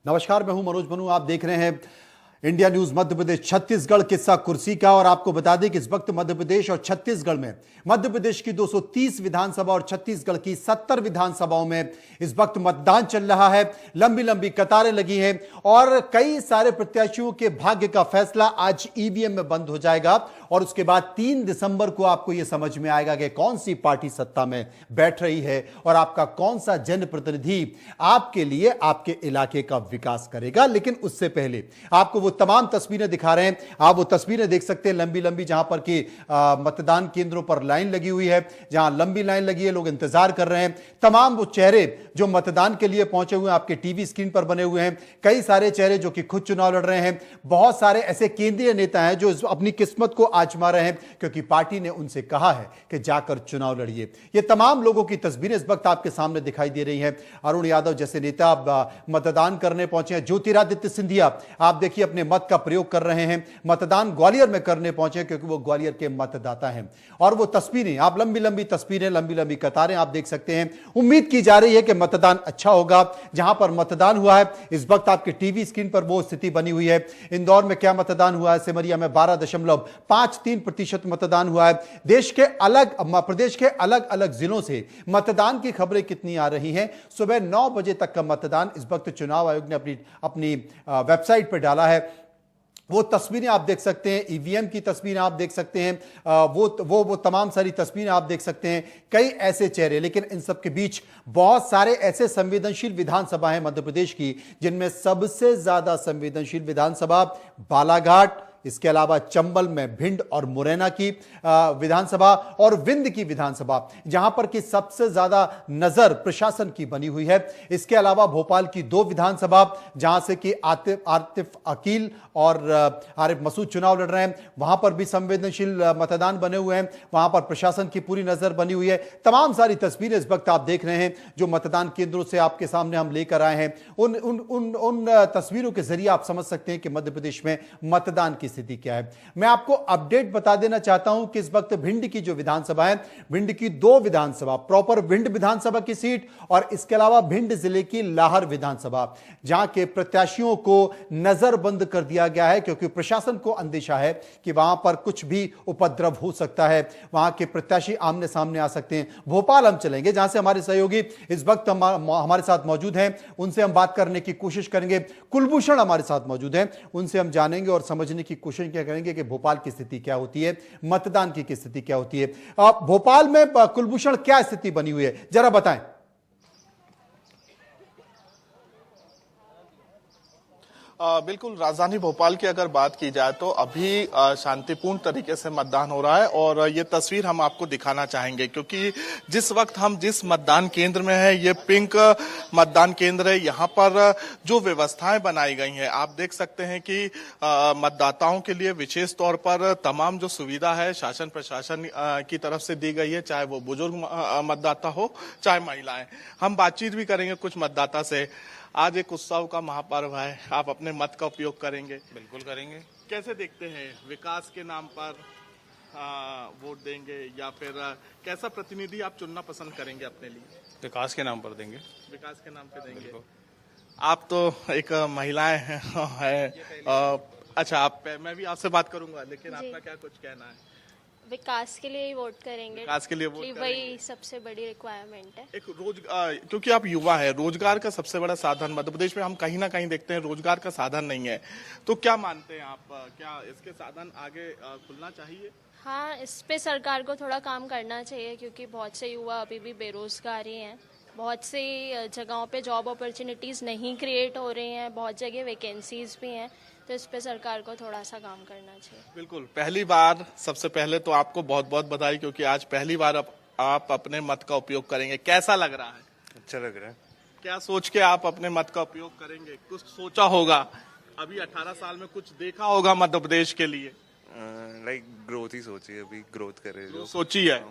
नमस्कार, मैं हूं मनोज मनु। आप देख रहे हैं इंडिया न्यूज मध्य प्रदेश। छत्तीसगढ़ किस्सा कुर्सी का। और आपको बता दें कि इस वक्त मध्य प्रदेश और छत्तीसगढ़ में मध्य प्रदेश की 230 विधानसभा और छत्तीसगढ़ की 70 विधानसभाओं में इस वक्त मतदान चल रहा है। लंबी लंबी कतारें लगी हैं और कई सारे प्रत्याशियों के भाग्य का फैसला आज ईवीएम में बंद हो जाएगा और उसके बाद 3 दिसंबर को आपको यह समझ में आएगा कि कौन सी पार्टी सत्ता में बैठ रही है और आपका कौन सा जनप्रतिनिधि आपके लिए आपके इलाके का विकास करेगा। लेकिन उससे पहले आपको वो तमाम तस्वीरें दिखा रहे हैं। आप वो तस्वीरें देख सकते हैं लंबी लंबी, जहां पर कि मतदान केंद्रों पर लाइन लगी हुई है, जहां लंबी लाइन लगी है, लोग इंतजार कर रहे हैं। तमाम वो चेहरे जो मतदान के लिए पहुंचे हुए हैं आपके टीवी स्क्रीन पर बने हुए हैं। कई सारे चेहरे जो कि खुद चुनाव लड़ रहे हैं। बहुत सारे ऐसे केंद्रीय नेता हैं जो अपनी किस्मत को आजमा रहे हैं क्योंकि पार्टी ने उनसे कहा है कि जाकर चुनाव लड़िए। ये तमाम लोगों की तस्वीरें इस वक्त आपके सामने दिखाई दे रही हैं। अरुण यादव जैसे नेता मतदान करने पहुंचे हैं। ज्योतिरादित्य सिंधिया आप देखिए अपने मत का प्रयोग कर रहे हैं। मतदान ग्वालियर में करने पहुंचे हैं क्योंकि वो ग्वालियर के मतदाता हैं। और वो तस्वीरें, आप लंबी लंबी तस्वीरें, लंबी लंबी कतारें आप देख सकते हैं। उम्मीद की जा रही है कि मतदान अच्छा होगा। जहां पर मतदान हुआ है इस वक्त आपके टीवी स्क्रीन पर वो स्थिति बनी हुई है। इंदौर में क्या मतदान हुआ है, सिमरिया में 12.53% मतदान हुआ है। प्रदेश के अलग अलग जिलों से मतदान की खबरें कितनी आ रही हैं। सुबह 9 बजे तक का मतदान इस वक्त चुनाव आयोग ने अपनी वेबसाइट पर डाला है। वो तस्वीरें आप देख सकते हैं, ईवीएम की तस्वीरें आप देख सकते हैं, वो तमाम सारी तस्वीरें आप देख सकते हैं। कई ऐसे चेहरे, लेकिन इन सब के बीच बहुत सारे ऐसे संवेदनशील विधानसभा हैं मध्य प्रदेश की, जिनमें सबसे ज्यादा संवेदनशील विधानसभा बालाघाट, इसके अलावा चंबल में भिंड और मुरैना की विधानसभा और विंध्य की विधानसभा, जहां पर कि सबसे ज्यादा नजर प्रशासन की बनी हुई है। इसके अलावा भोपाल की 2 विधानसभा, जहां से कि आतिफ अकील और आरिफ मसूद चुनाव लड़ रहे हैं, वहां पर भी संवेदनशील मतदान बने हुए हैं। वहां पर प्रशासन की पूरी नजर बनी हुई है। तमाम सारी तस्वीरें इस वक्त आप देख रहे हैं जो मतदान केंद्रों से आपके सामने हम लेकर आए हैं। उन तस्वीरों के जरिए आप समझ सकते हैं कि मध्य प्रदेश में मतदान की स्थिति क्या है। मैं आपको अपडेट बता देना चाहता हूं कि इस वक्त भिंड की जो विधानसभा है, भिंड की 2 विधानसभा, प्रॉपर भिंड विधानसभा की सीट और इसके अलावा भिंड जिले की लाहर विधानसभा, जहां के प्रत्याशियों को नजरबंद कर दिया गया है क्योंकि प्रशासन को अंदेशा है कि वहां पर कुछ भी उपद्रव हो सकता है, वहां के प्रत्याशी आमने सामने आ सकते हैं। भोपाल हम चलेंगे, जहां से हमारे सहयोगी इस वक्त हमारे साथ मौजूद हैं, उनसे हम बात करने की कोशिश करेंगे। कुलभूषण हमारे साथ मौजूद हैं, उनसे हम जानेंगे और समझने की कोशिश क्या करेंगे कि भोपाल की स्थिति क्या होती है, मतदान की स्थिति क्या होती है। भोपाल में कुलभूषण क्या स्थिति बनी हुई है, जरा बताएं। बिल्कुल, राजधानी भोपाल की अगर बात की जाए तो अभी शांतिपूर्ण तरीके से मतदान हो रहा है और ये तस्वीर हम आपको दिखाना चाहेंगे क्योंकि जिस वक्त हम जिस मतदान केंद्र में है, ये पिंक मतदान केंद्र है। यहाँ पर जो व्यवस्थाएं बनाई गई हैं आप देख सकते हैं कि मतदाताओं के लिए विशेष तौर पर तमाम जो सुविधा है शासन प्रशासन की तरफ से दी गई है, चाहे वो बुजुर्ग मतदाता हो चाहे महिलाएं। हम बातचीत भी करेंगे कुछ मतदाता से। आज एक उत्सव का महापर्व है, आप अपने मत का उपयोग करेंगे? बिल्कुल करेंगे। कैसे देखते हैं, विकास के नाम पर वोट देंगे या फिर कैसा प्रतिनिधि आप चुनना पसंद करेंगे अपने लिए? विकास के नाम पर देंगे। विकास के नाम पे देंगे। आप तो एक महिलाएं हैं, अच्छा मैं भी आपसे बात करूंगा, लेकिन आपका क्या कुछ कहना है? विकास के लिए ही वोट करेंगे। विकास के लिए वोट करेंगे। वही सबसे बड़ी रिक्वायरमेंट है। एक क्योंकि आप युवा है, रोजगार का सबसे बड़ा साधन मध्य प्रदेश में हम कहीं ना कहीं देखते हैं रोजगार का साधन नहीं है, तो क्या मानते हैं आप, क्या इसके साधन आगे खुलना चाहिए? हाँ, इस पे सरकार को थोड़ा काम करना चाहिए क्योंकि बहुत से युवा अभी भी बेरोजगार ही हैं। बहुत सी जगहों पे जॉब अपॉर्चुनिटीज़ नहीं क्रिएट हो रही हैं, बहुत जगह वैकेंसीज भी हैं, तो इस पे सरकार को थोड़ा सा काम करना चाहिए। बिल्कुल, पहली बार सबसे पहले तो आपको बहुत बहुत बधाई क्योंकि आज पहली बार आप अपने मत का उपयोग करेंगे। कैसा लग रहा है? अच्छा लग रहा है। क्या सोच के आप अपने मत का उपयोग करेंगे? कुछ सोचा होगा, अभी 18 साल में कुछ देखा होगा मध्य प्रदेश के लिए? लाइक ग्रोथ ही सोची है, अभी ग्रोथ करे जो सोची है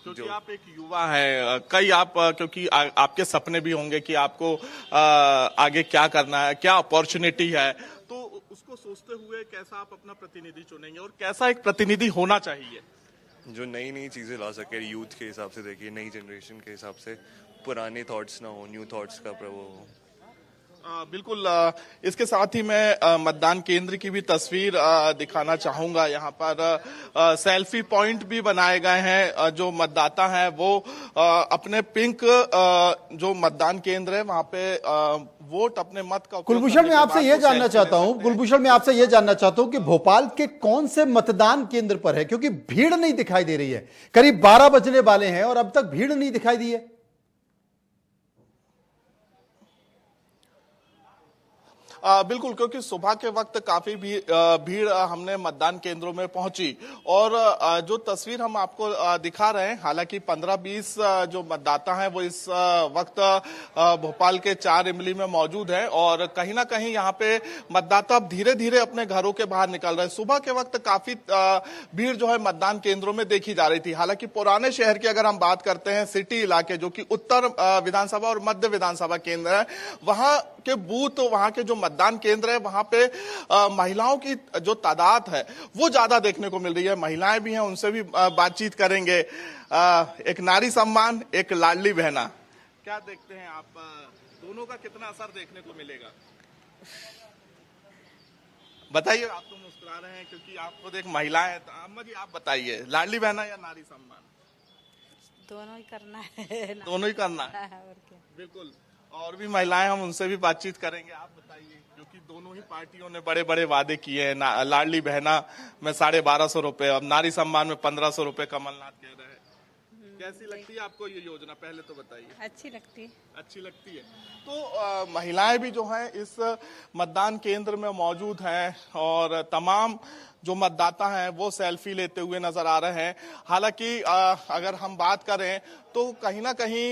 क्योंकि आप एक युवा है, कई आप क्योंकि आपके सपने भी होंगे कि आपको आगे क्या करना है, क्या अपॉर्चुनिटी है, तो उसको सोचते हुए कैसा आप अपना प्रतिनिधि चुनेंगे और कैसा एक प्रतिनिधि होना चाहिए? जो नई नई चीजें ला सके यूथ के हिसाब से, देखिए नई जनरेशन के हिसाब से, पुराने थॉट्स ना हो, न्यू थॉट्स का प्रभाव हो। बिल्कुल। इसके साथ ही मैं मतदान केंद्र की भी तस्वीर दिखाना चाहूंगा। यहाँ पर सेल्फी पॉइंट भी बनाए गए हैं। जो मतदाता हैं वो अपने पिंक जो मतदान केंद्र है वहां पे वोट अपने मत का उपयोग कुलभूषण, करने मैं के आपसे बाद यह वो जानना सेल्फी चाहता ले हूं, सकते हैं। कुलभूषण मैं आपसे यह जानना चाहता हूं कि भोपाल के कौन से मतदान केंद्र पर है, क्योंकि भीड़ नहीं दिखाई दे रही है। करीब 12 बजने वाले हैं और अब तक भीड़ नहीं दिखाई दी है। बिल्कुल, क्योंकि सुबह के वक्त काफी भीड़ हमने मतदान केंद्रों में पहुंची और जो तस्वीर हम आपको दिखा रहे हैं, हालांकि 15-20 जो मतदाता हैं वो इस वक्त भोपाल के 4 इमली में मौजूद हैं और कहीं ना कहीं यहाँ पे मतदाता अब धीरे धीरे अपने घरों के बाहर निकल रहे हैं। सुबह के वक्त काफी भीड़ जो है मतदान केंद्रों में देखी जा रही थी। हालांकि पुराने शहर की अगर हम बात करते हैं, सिटी इलाके जो कि उत्तर विधानसभा और मध्य विधानसभा केंद्र है, वहां के बूथ, वहां के जो मतदान केंद्र है वहां पे महिलाओं की जो तादाद है वो ज्यादा देखने को मिल रही है। महिलाएं भी हैं, उनसे भी बातचीत करेंगे। एक नारी सम्मान, एक लाडली बहना, क्या देखते हैं आप? दोनों का कितना असर देखने को मिलेगा बताइए। आप तो मुस्कुरा रहे हैं क्योंकि आप खुद एक महिला है। तो अम्मा जी, आप बताइए, लाडली बहना या नारी सम्मान? दोनों ही करना है। दोनों ही करना है। और क्या। बिल्कुल। और भी महिलाएं, हम उनसे भी बातचीत करेंगे। आप बताइए, क्योंकि दोनों ही पार्टियों ने बड़े बड़े वादे किए हैं। लाडली बहना में 1250 रुपए, अब नारी सम्मान में 1500 रुपए कमलनाथ कह रहे हैं। कैसी लगती है आपको ये योजना, पहले तो बताइए। अच्छी लगती है। अच्छी लगती है। तो महिलाएं भी जो हैं इस मतदान केंद्र में मौजूद हैं और तमाम जो मतदाता हैं वो सेल्फी लेते हुए नजर आ रहे हैं। हालांकि अगर हम बात करें तो कहीं ना कहीं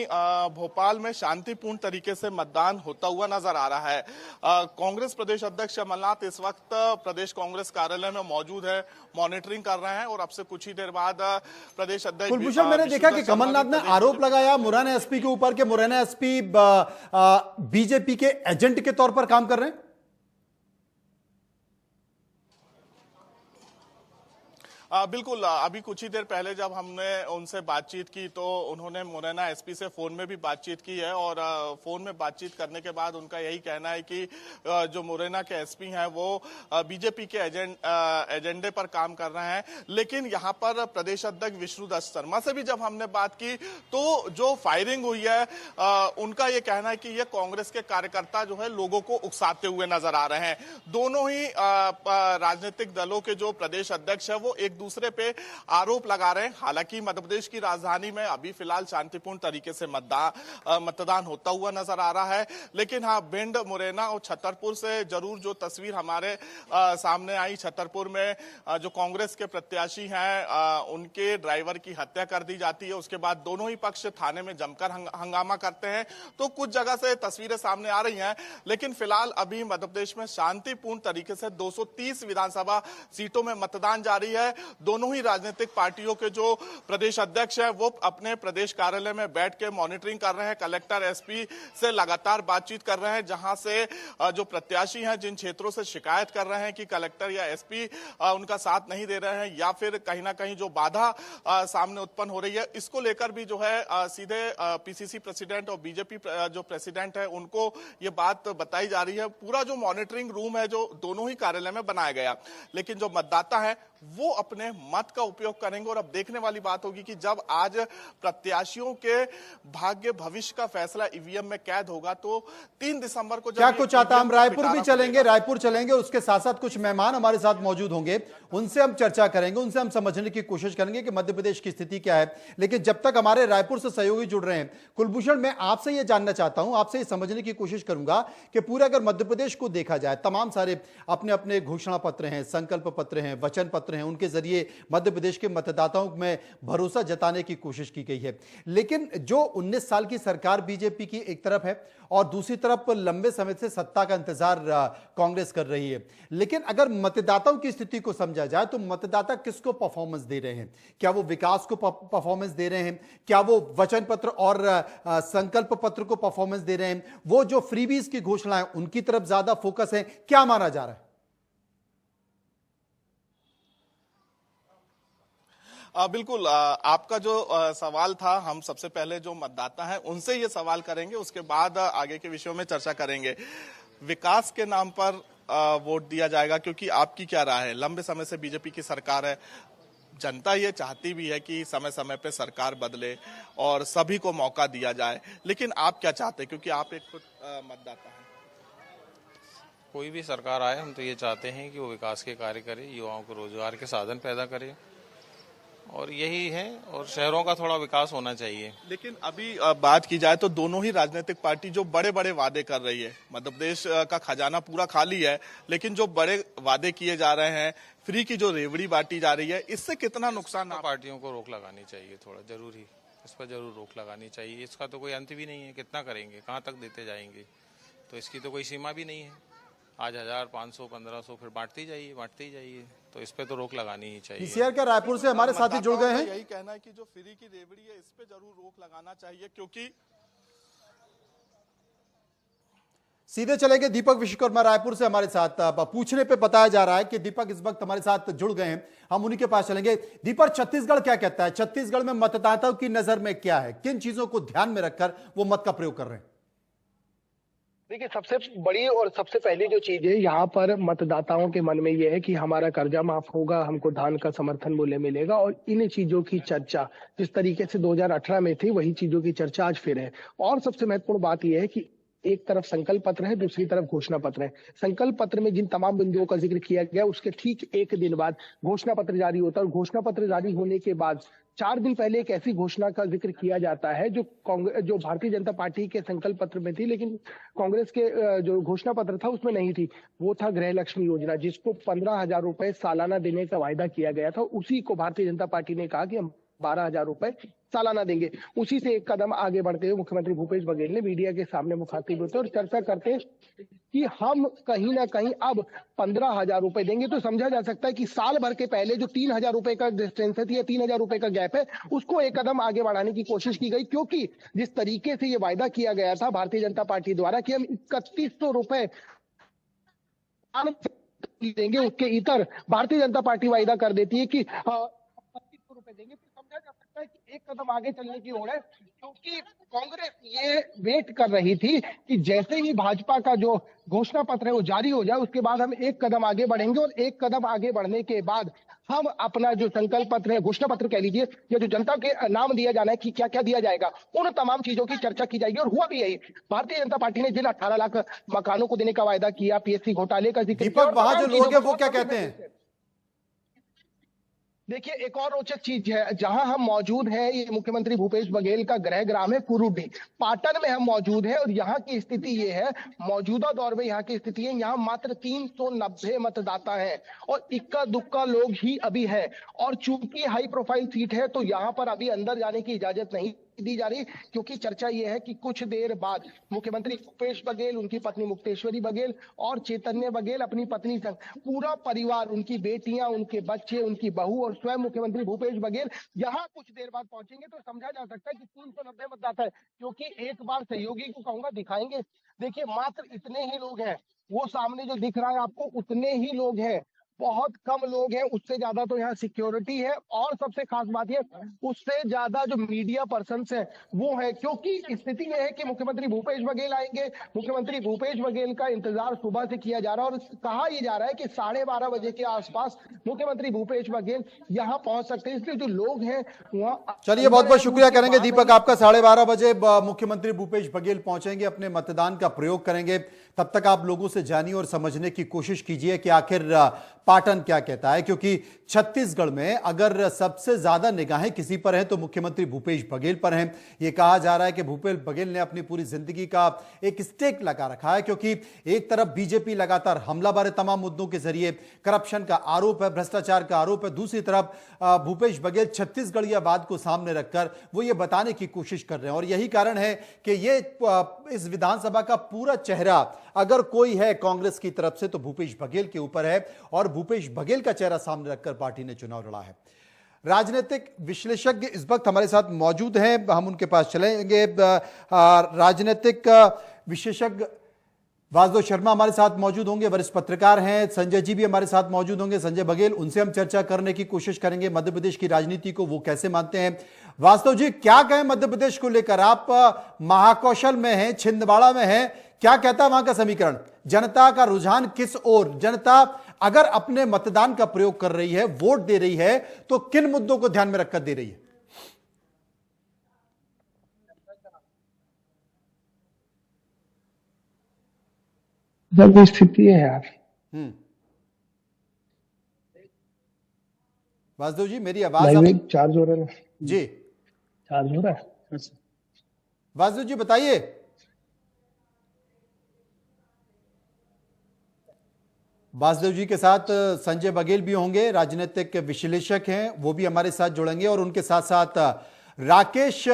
भोपाल में शांतिपूर्ण तरीके से मतदान होता हुआ नजर आ रहा है। कांग्रेस प्रदेश अध्यक्ष कमलनाथ इस वक्त प्रदेश कांग्रेस कार्यालय में मौजूद है, मॉनिटरिंग कर रहे हैं और अब से कुछ ही देर बाद प्रदेश अध्यक्ष कुलभूषण, मैंने देखा कि कमलनाथ ने आरोप लगाया मुरैना एसपी के ऊपर कि मुरैना एसपी बीजेपी के एजेंट के तौर पर काम कर रहे हैं। बिल्कुल। अभी कुछ ही देर पहले जब हमने उनसे बातचीत की तो उन्होंने मुरैना एसपी से फोन में भी बातचीत की है और फोन में बातचीत करने के बाद उनका यही कहना है कि जो मुरैना के एसपी हैं वो बीजेपी के एजेंडे पर काम कर रहे हैं। लेकिन यहाँ पर प्रदेश अध्यक्ष विष्णुदत्त शर्मा से भी जब हमने बात की तो जो फायरिंग हुई है उनका ये कहना है कि ये कांग्रेस के कार्यकर्ता जो है लोगों को उकसाते हुए नजर आ रहे हैं। दोनों ही राजनीतिक दलों के जो प्रदेश अध्यक्ष है वो एक दूसरे पे आरोप लगा रहे हैं। हालांकि मध्य प्रदेश की राजधानी में अभी फिलहाल शांतिपूर्ण तरीके से मतदान होता हुआ नजर आ रहा है। लेकिन हाँ, भिंड, मुरैना और छतरपुर से जरूर जो तस्वीर हमारे सामने आई, छतरपुर में जो कांग्रेस के प्रत्याशी हैं उनके ड्राइवर की हत्या कर दी जाती है। उसके बाद दोनों ही पक्ष थाने में जमकर हंगामा करते हैं। तो कुछ जगह से तस्वीरें सामने आ रही हैं। लेकिन फिलहाल अभी मध्य प्रदेश में शांतिपूर्ण तरीके से 230 विधानसभा सीटों में मतदान जारी है। दोनों ही राजनीतिक पार्टियों के जो प्रदेश अध्यक्ष हैं वो अपने प्रदेश कार्यालय में बैठ के मॉनिटरिंग कर रहे हैं। कलेक्टर, एसपी से लगातार बातचीत कर रहे हैं। जहां से जो प्रत्याशी हैं, जिन क्षेत्रों से शिकायत कर रहे हैं कि कलेक्टर या एसपी उनका साथ नहीं दे रहे हैं या फिर कहीं ना कहीं जो बाधा सामने उत्पन्न हो रही है, इसको लेकर भी जो है सीधे पीसीसी प्रेसिडेंट और बीजेपी जो प्रेसिडेंट है उनको ये बात बताई जा रही है। पूरा जो मॉनिटरिंग रूम है जो दोनों ही कार्यालय में बनाया गया, लेकिन जो मतदाता है वो अपने मत का उपयोग करेंगे। और अब देखने वाली बात होगी कि जब आज प्रत्याशियों के भाग्य भविष्य का फैसला ईवीएम में कैद होगा तो 3 दिसंबर को क्या कुछ आता, हम रायपुर भी चलेंगे, रायपुर चलेंगे, उसके साथ साथ कुछ मेहमान हमारे साथ मौजूद होंगे, उनसे हम चर्चा करेंगे, उनसे हम समझने की कोशिश करेंगे कि मध्य प्रदेश की स्थिति क्या है। लेकिन जब तक हमारे रायपुर से सहयोगी जुड़ रहे हैं, कुलभूषण, मैं आपसे यह जानना चाहता हूं, आपसे यह समझने की कोशिश करूंगा कि पूरे अगर मध्य प्रदेश को देखा जाए, तमाम सारे अपने अपने घोषणा पत्र हैं, संकल्प पत्र हैं, वचन पत्र हैं, उनके जरिए मध्य प्रदेश के मतदाताओं में भरोसा जताने की कोशिश की गई है। लेकिन जो 19 साल की सरकार बीजेपी की एक तरफ है और दूसरी तरफ लंबे समय से सत्ता का इंतजार कांग्रेस कर रही है। लेकिन अगर मतदाताओं की स्थिति को समझा जाए तो मतदाता किसको परफॉर्मेंस दे रहे हैं? क्या वो विकास को परफॉर्मेंस दे रहे हैं? क्या वो वचन पत्र और संकल्प पत्र को परफॉर्मेंस दे रहे हैं? वो जो फ्रीबीज की घोषणाएं उनकी तरफ ज्यादा फोकस है? क्या माना जा रहा है? बिल्कुल, आपका जो सवाल था, हम सबसे पहले जो मतदाता हैं उनसे ये सवाल करेंगे, उसके बाद आगे के विषयों में चर्चा करेंगे। विकास के नाम पर वोट दिया जाएगा, क्योंकि आपकी क्या राय है? लंबे समय से बीजेपी की सरकार है, जनता ये चाहती भी है कि समय समय पे सरकार बदले और सभी को मौका दिया जाए, लेकिन आप क्या चाहते हैं, क्योंकि आप एक खुद मतदाता हैं? कोई भी सरकार आए, हम तो ये चाहते हैं कि वो विकास के कार्य करे, युवाओं को रोजगार के साधन पैदा करे, और यही है। और शहरों का थोड़ा विकास होना चाहिए। लेकिन अभी बात की जाए तो दोनों ही राजनीतिक पार्टी जो बड़े बड़े वादे कर रही है, मध्य प्रदेश का खजाना पूरा खाली है, लेकिन जो बड़े वादे किए जा रहे हैं, फ्री की जो रेवड़ी बांटी जा रही है, इससे कितना नुकसान? पार्टियों को रोक लगानी चाहिए, थोड़ा जरूरी, इस पर जरूर रोक लगानी चाहिए। इसका तो कोई अंत भी नहीं है, कितना करेंगे, कहाँ तक देते जाएंगे, तो इसकी तो कोई सीमा भी नहीं है। आज 1000, 500, 1500 फिर बांटती ही जाइए, तो इस पे तो रोक लगानी ही चाहिए। पीसीआर क्या रायपुर से हमारे साथी जुड़ गए हैं? यही कहना है कि जो फ्री की रेवड़ी है, इस पे जरूर रोक लगाना चाहिए, क्योंकि सीधे चलेंगे दीपक विश्वकर्मा रायपुर से हमारे साथ। पूछने पे बताया जा रहा है कि दीपक इस वक्त हमारे साथ जुड़ गए हैं, हम उन्हीं के पास चलेंगे। दीपक, छत्तीसगढ़ क्या कहता है? छत्तीसगढ़ में मतदाताओं की नजर में क्या है? किन चीजों को ध्यान में रखकर वो मत का प्रयोग कर रहे हैं? देखिए, सबसे बड़ी और सबसे पहली जो चीज है यहाँ पर मतदाताओं के मन में ये है कि हमारा कर्जा माफ होगा, हमको धान का समर्थन मूल्य मिलेगा, और इन चीजों की चर्चा जिस तरीके से 2018 में थी, वही चीजों की चर्चा आज फिर है। और सबसे महत्वपूर्ण बात यह है कि एक तरफ संकल्प पत्र है, दूसरी तरफ घोषणा पत्र है। संकल्प पत्र में जिन तमाम बिंदुओं का जिक्र किया गया, उसके ठीक एक दिन बाद घोषणा पत्र जारी होता है, और घोषणा पत्र जारी होने के बाद 4 दिन पहले एक ऐसी घोषणा का जिक्र किया जाता है जो भारतीय जनता पार्टी के संकल्प पत्र में थी, लेकिन कांग्रेस के जो घोषणा पत्र था उसमें नहीं थी। वो था गृह लक्ष्मी योजना, जिसको 15,000 रुपए सालाना देने का वायदा किया गया था। उसी को भारतीय जनता पार्टी ने कहा कि हम 12,000 रुपए सालाना देंगे। उसी से एक कदम आगे बढ़ते हुए मुख्यमंत्री भूपेश बघेल ने मीडिया के सामने मुखातिब होते और चर्चा करते कि हम कहीं ना कहीं अब 15,000 रुपए देंगे। तो समझा जा सकता है कि साल भर के पहले जो 3,000 रुपए का डिस्टेंस है या 3,000 रुपए का गैप है, उसको एक कदम आगे बढ़ाने की कोशिश की गई, क्योंकि जिस तरीके से ये वायदा किया गया था भारतीय जनता पार्टी द्वारा कि हम 3100 रुपए देंगे, उसके इतर भारतीय जनता पार्टी वायदा कर देती है कि 2500 रुपए देंगे। समझा जा सकता है कि एक कदम आगे चलने की ओर है, क्योंकि कांग्रेस ये वेट कर रही थी कि जैसे ही भाजपा का जो घोषणा पत्र है वो जारी हो जाए, उसके बाद हम एक कदम आगे बढ़ेंगे, और एक कदम आगे बढ़ने के बाद हम अपना जो संकल्प पत्र है, घोषणा पत्र कह लीजिए, या जो जनता के नाम दिया जाना है कि क्या क्या दिया जाएगा, उन तमाम चीजों की चर्चा की जाएगी। और हुआ भी यही। भारतीय जनता पार्टी ने जिन 18 लाख मकानों को देने का वायदा किया, पीएससी घोटाले का जिक्र किया। दीपक, वहां जो लोग हैं वो क्या कहते हैं? देखिए, एक और रोचक चीज है, जहां हम मौजूद हैं, ये मुख्यमंत्री भूपेश बघेल का गृह ग्राम है कुरुडी, पाटन में हम मौजूद हैं, और यहाँ की स्थिति ये है, मौजूदा दौर में यहाँ की स्थिति है, यहाँ मात्र 390 मतदाता हैं, और इक्का दुक्का लोग ही अभी है। और चूंकि हाई प्रोफाइल सीट है, तो यहाँ पर अभी अंदर जाने की इजाजत नहीं दी जा रही, क्योंकि चर्चा यह है कि कुछ देर बाद मुख्यमंत्री भूपेश बघेल, उनकी पत्नी मुक्तेश्वरी बघेल और चैतन्य बघेल अपनी पत्नी संग पूरा परिवार, उनकी बेटियां, उनके बच्चे, उनकी बहू और स्वयं मुख्यमंत्री भूपेश बघेल यहाँ कुछ देर बाद पहुंचेंगे। तो समझा जा सकता है कि 390 मतदाता है, क्योंकि एक बार सहयोगी को कहूंगा दिखाएंगे। देखिए, मात्र इतने ही लोग हैं, वो सामने जो दिख रहा है आपको, उतने ही लोग हैं, बहुत कम लोग हैं, उससे ज्यादा तो यहाँ सिक्योरिटी है, और सबसे खास बात ये, उससे ज्यादा जो मीडिया पर्सन्स हैं वो है, क्योंकि स्थिति यह है कि मुख्यमंत्री भूपेश बघेल आएंगे। मुख्यमंत्री भूपेश बघेल का इंतजार सुबह से किया जा रहा है, और कहा यह जा रहा है कि 12:30 बजे के आसपास मुख्यमंत्री भूपेश बघेल यहाँ पहुंच सकते हैं। इसलिए जो लोग हैं वहाँ। चलिए, बहुत बहुत शुक्रिया करेंगे दीपक आपका। 12:30 बजे मुख्यमंत्री भूपेश बघेल पहुंचेंगे, अपने मतदान का प्रयोग करेंगे। तब तक आप लोगों से जानिए और समझने की कोशिश कीजिए कि आखिर पाटन क्या कहता है, क्योंकि छत्तीसगढ़ में अगर सबसे ज्यादा निगाहें किसी पर हैं तो मुख्यमंत्री भूपेश बघेल पर हैं। यह कहा जा रहा है कि भूपेश बघेल ने अपनी पूरी जिंदगी का एक स्टेक लगा रखा है, क्योंकि एक तरफ बीजेपी लगातार हमलावर है तमाम मुद्दों के जरिए, करप्शन का आरोप है, भ्रष्टाचार का आरोप है, दूसरी तरफ भूपेश बघेल छत्तीसगढ़ियावाद को सामने रखकर वो ये बताने की कोशिश कर रहे हैं। और यही कारण है कि ये इस विधानसभा का पूरा चेहरा अगर कोई है कांग्रेस की तरफ से तो भूपेश बघेल के ऊपर है, और भूपेश बघेल का चेहरा सामने रखकर पार्टी ने चुनाव लड़ा है। राजनीतिक विश्लेषज्ञ इस वक्त हमारे साथ मौजूद हैं, हम उनके पास चलेंगे। राजनीतिक विशेषज्ञ वासुदेव शर्मा हमारे साथ मौजूद होंगे, वरिष्ठ पत्रकार हैं। संजय जी भी हमारे साथ मौजूद होंगे, संजय बघेल, उनसे हम चर्चा करने की कोशिश करेंगे मध्य प्रदेश की राजनीति को वो कैसे मानते हैं। वासुदेव जी, क्या कहें मध्य प्रदेश को लेकर? आप महाकौशल में हैं, छिंदवाड़ा में हैं, क्या कहता है वहां का समीकरण? जनता का रुझान किस ओर? जनता अगर अपने मतदान का प्रयोग कर रही है, वोट दे रही है, तो किन मुद्दों को ध्यान में रखकर दे रही है? जब स्थिति है यार। वासुदेव जी, मेरी आवाज लाइव चार्ज हो रहा है ना? जी चार्ज हो रहा है। वासुदेव जी बताइए। वासुदेव जी के साथ संजय बघेल भी होंगे, राजनीतिक विश्लेषक हैं, वो भी हमारे साथ जुड़ेंगे, और उनके साथ साथ राकेश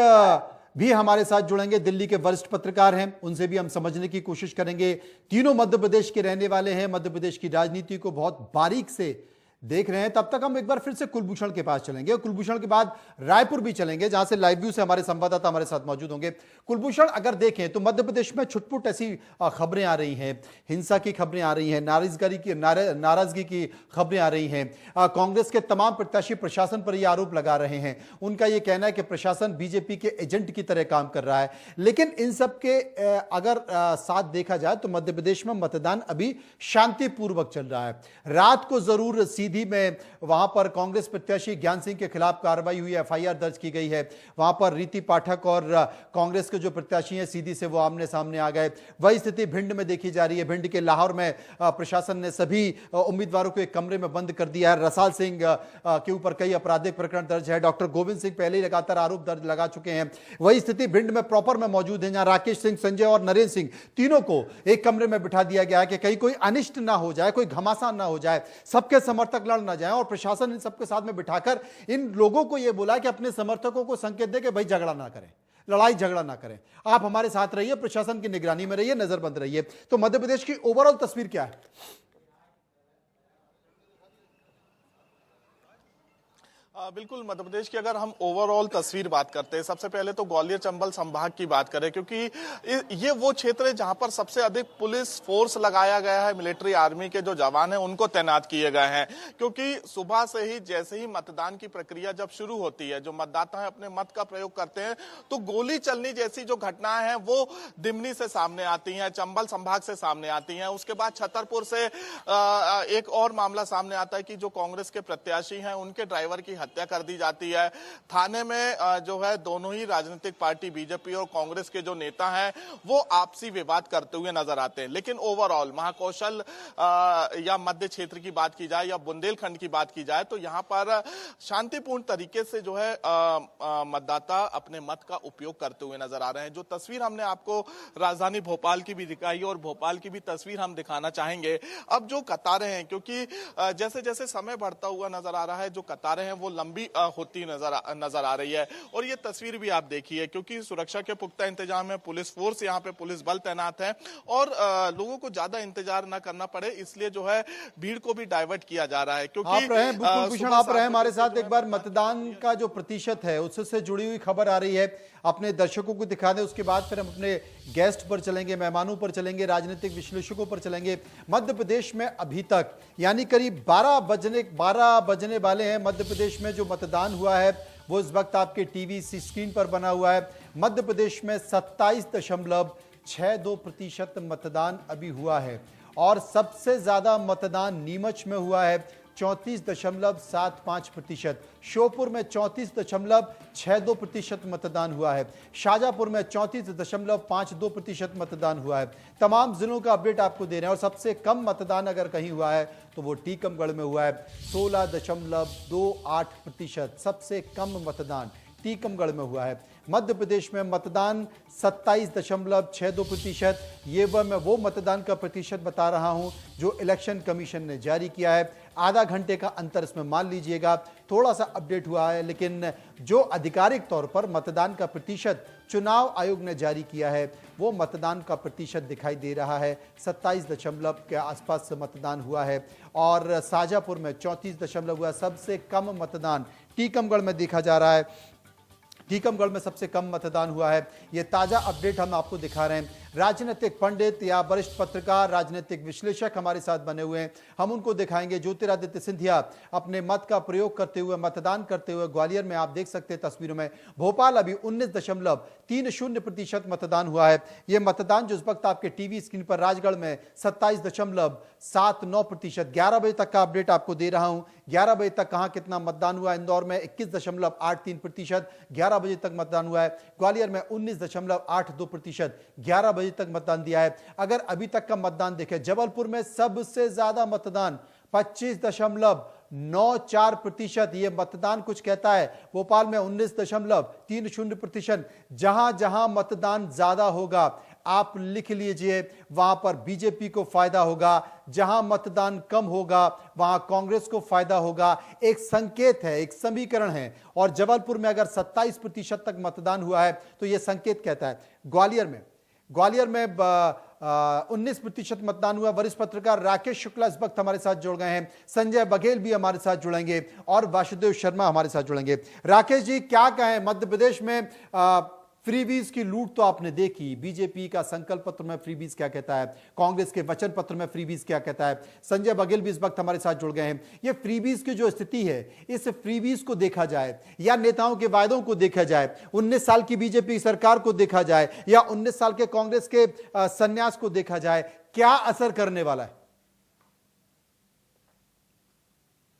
भी हमारे साथ जुड़ेंगे, दिल्ली के वरिष्ठ पत्रकार हैं, उनसे भी हम समझने की कोशिश करेंगे। तीनों मध्य प्रदेश के रहने वाले हैं, मध्य प्रदेश की राजनीति को बहुत बारीक से देख रहे हैं। तब तक हम एक बार फिर से कुलभूषण के पास चलेंगे, और कुलभूषण के बाद रायपुर भी चलेंगे, जहां से लाइव व्यू से हमारे संवाददाता हमारे साथ मौजूद होंगे। कुलभूषण, अगर देखें तो मध्य प्रदेश में छुटपुट ऐसी खबरें आ रही हैं, हिंसा की खबरें आ रही हैं, नाराजगी की खबरें आ रही हैं। कांग्रेस के तमाम प्रत्याशी प्रशासन पर यह आरोप लगा रहे हैं, उनका यह कहना है कि प्रशासन बीजेपी के एजेंट की तरह काम कर रहा है। लेकिन इन सब के अगर साथ देखा जाए तो मध्य प्रदेश में मतदान अभी शांतिपूर्वक चल रहा है। रात को जरूर सीधी में वहां पर कांग्रेस प्रत्याशी ज्ञान सिंह के खिलाफ कार्रवाई हुई, एफआईआर दर्ज की गई है। वहां पर रीति पाठक और कांग्रेस के जो प्रत्याशी हैं सीधी से वो आमने सामने आ गए। वही स्थिति भिंड में देखी जा रही है। भिंड के लाहौर में प्रशासन ने सभी उम्मीदवारों को एक कमरे में बंद कर दिया है। रसाल सिंह के ऊपर कई आपराधिक प्रकरण दर्ज है। डॉक्टर गोविंद सिंह पहले ही लगातार आरोप दर्ज लगा चुके हैं। वही स्थिति भिंड में प्रॉपर में मौजूद है, जहां राकेश सिंह, संजय और नरेंद्र सिंह तीनों को एक कमरे में बिठा दिया गया है कि कहीं कोई अनिष्ट ना हो जाए, कोई घमासान ना हो जाए, सबके समर्थक लड़ ना जाए। और प्रशासन इन सबके साथ में बिठाकर इन लोगों को यह बोला कि अपने समर्थकों को संकेत दे कि भाई झगड़ा ना करें, लड़ाई झगड़ा ना करें, आप हमारे साथ रहिए, प्रशासन की निगरानी में रहिए, नजरबंद रहिए। तो मध्य प्रदेश की ओवरऑल तस्वीर क्या है? बिल्कुल, मध्य प्रदेश की अगर हम ओवरऑल तस्वीर बात करते हैं, सबसे पहले तो ग्वालियर चंबल संभाग की बात करें, क्योंकि ये वो क्षेत्र है जहां पर सबसे अधिक पुलिस फोर्स लगाया गया है। मिलिट्री आर्मी के जो जवान हैं उनको तैनात किए गए हैं, क्योंकि सुबह से ही जैसे ही मतदान की प्रक्रिया जब शुरू होती है, जो मतदाता है अपने मत का प्रयोग करते हैं, तो गोली चलने जैसी जो घटनाएं हैं वो दिमनी से सामने आती हैं, चंबल संभाग से सामने आती हैं। उसके बाद छतरपुर से एक और मामला सामने आता है कि जो कांग्रेस के प्रत्याशी हैं उनके ड्राइवर की हत्या कर दी जाती है। थाने में जो है दोनों ही राजनीतिक पार्टी बीजेपी और कांग्रेस के जो नेता हैं वो आपसी विवाद करते हुए नजर आते हैं। लेकिन ओवरऑल महाकौशल या मध्य क्षेत्र की बात की जाए या बुंदेलखंड की बात की जाए तो यहां पर शांतिपूर्ण तरीके से जो है मतदाता अपने मत का उपयोग करते हुए नजर आ रहे हैं। जो तस्वीर हमने आपको राजधानी भोपाल की भी दिखाई और भोपाल की भी तस्वीर हम दिखाना चाहेंगे। अब जो कतारें हैं, क्योंकि जैसे जैसे समय बढ़ता हुआ नजर आ रहा है, जो कतारें हैं वो लंबी होती नजर आ रही है। और ये तस्वीर भी आप देखिए, क्योंकि सुरक्षा के पुख्ता इंतजाम है, पुलिस फोर्स यहाँ पे पुलिस बल तैनात है और लोगों को ज्यादा इंतजार न करना पड़े, इसलिए जो है भीड़ को भी डाइवर्ट किया जा रहा है। क्योंकि आप रहे हमारे साथ। एक बार मतदान का जो प्रतिशत है उससे जुड़ी हुई खबर आ रही है, अपने दर्शकों को दिखा दें, उसके बाद फिर हम अपने गेस्ट पर चलेंगे, मेहमानों पर चलेंगे, राजनीतिक विश्लेषकों पर चलेंगे। मध्य प्रदेश में अभी तक यानी करीब 12 बजने वाले हैं। मध्य प्रदेश में जो मतदान हुआ है वो इस वक्त आपके टीवी स्क्रीन पर बना हुआ है। मध्य प्रदेश में 27.62% मतदान अभी हुआ है, और सबसे ज्यादा मतदान नीमच में हुआ है 34.75%। श्योपुर में 34.62% मतदान हुआ है। शाजापुर में 34.52% मतदान हुआ है। तमाम जिलों का अपडेट आपको दे रहे हैं, और सबसे कम मतदान अगर कहीं हुआ है तो वो टीकमगढ़ में हुआ है, 16.28%। सबसे कम मतदान टीकमगढ़ में हुआ है। मध्य प्रदेश में मतदान 27.62%। ये मैं वो मतदान का प्रतिशत बता रहा हूं जो इलेक्शन कमीशन ने जारी किया है। आधा घंटे का अंतर इसमें मान लीजिएगा, थोड़ा सा अपडेट हुआ है, लेकिन जो आधिकारिक तौर पर मतदान का प्रतिशत चुनाव आयोग ने जारी किया है वो मतदान का प्रतिशत दिखाई दे रहा है। 27 के आसपास मतदान हुआ है, और शाजापुर में 34 हुआ। सबसे कम मतदान टीकमगढ़ में देखा जा रहा है। टीकमगढ़ में सबसे कम मतदान हुआ है। ये ताजा अपडेट हम आपको दिखा रहे हैं। राजनीतिक पंडित या वरिष्ठ पत्रकार, राजनीतिक विश्लेषक हमारे साथ बने हुए हैं। हम उनको दिखाएंगे। ज्योतिरादित्य सिंधिया अपने मत का प्रयोग करते हुए, मतदान करते हुए ग्वालियर में, आप देख सकते हैं तस्वीरों में। भोपाल अभी 19.30% मतदान हुआ है। यह मतदान जो इस वक्त आपके टीवी स्क्रीन पर राजगढ़ में 27.79%, 11 बजे तक का अपडेट आपको दे रहा हूं। 11 बजे तक कहां कितना मतदान हुआ? इंदौर में 21.83%, 11 बजे तक मतदान हुआ है। ग्वालियर में 19.82%, 11 बजे तक मतदान दिया है। अगर अभी तक का मतदान देखें, जबलपुर में सबसे ज्यादा मतदान 25.94%, यह मतदान कुछ कहता है। भोपाल में 19.30%। जहां जहां मतदान ज्यादा होगा, आप लिख लीजिए, वहां पर बीजेपी को फायदा होगा। जहां मतदान कम होगा, वहां कांग्रेस को फायदा होगा। एक संकेत है, एक समीकरण है। और जबलपुर में अगर 27% तक मतदान हुआ है तो यह संकेत कहता है। ग्वालियर में 19% मतदान हुआ। वरिष्ठ पत्रकार राकेश शुक्ला इस वक्त हमारे साथ जुड़ गए हैं। संजय बघेल भी हमारे साथ जुड़ेंगे और वासुदेव शर्मा हमारे साथ जुड़ेंगे। राकेश जी, क्या कहें? मध्य प्रदेश में फ्रीबीज की लूट तो आपने देखी। बीजेपी का संकल्प पत्र में फ्रीबीज क्या कहता है, कांग्रेस के वचन पत्र में फ्रीबीज क्या कहता है। संजय बघेल भी इस वक्त हमारे साथ जुड़ गए हैं। ये फ्रीबीज की जो स्थिति है, इस फ्रीबीज को देखा जाए या नेताओं के वायदों को देखा जाए, 19 साल की बीजेपी सरकार को देखा जाए या 19 साल के कांग्रेस के संन्यास को देखा जाए, क्या असर करने वाला है?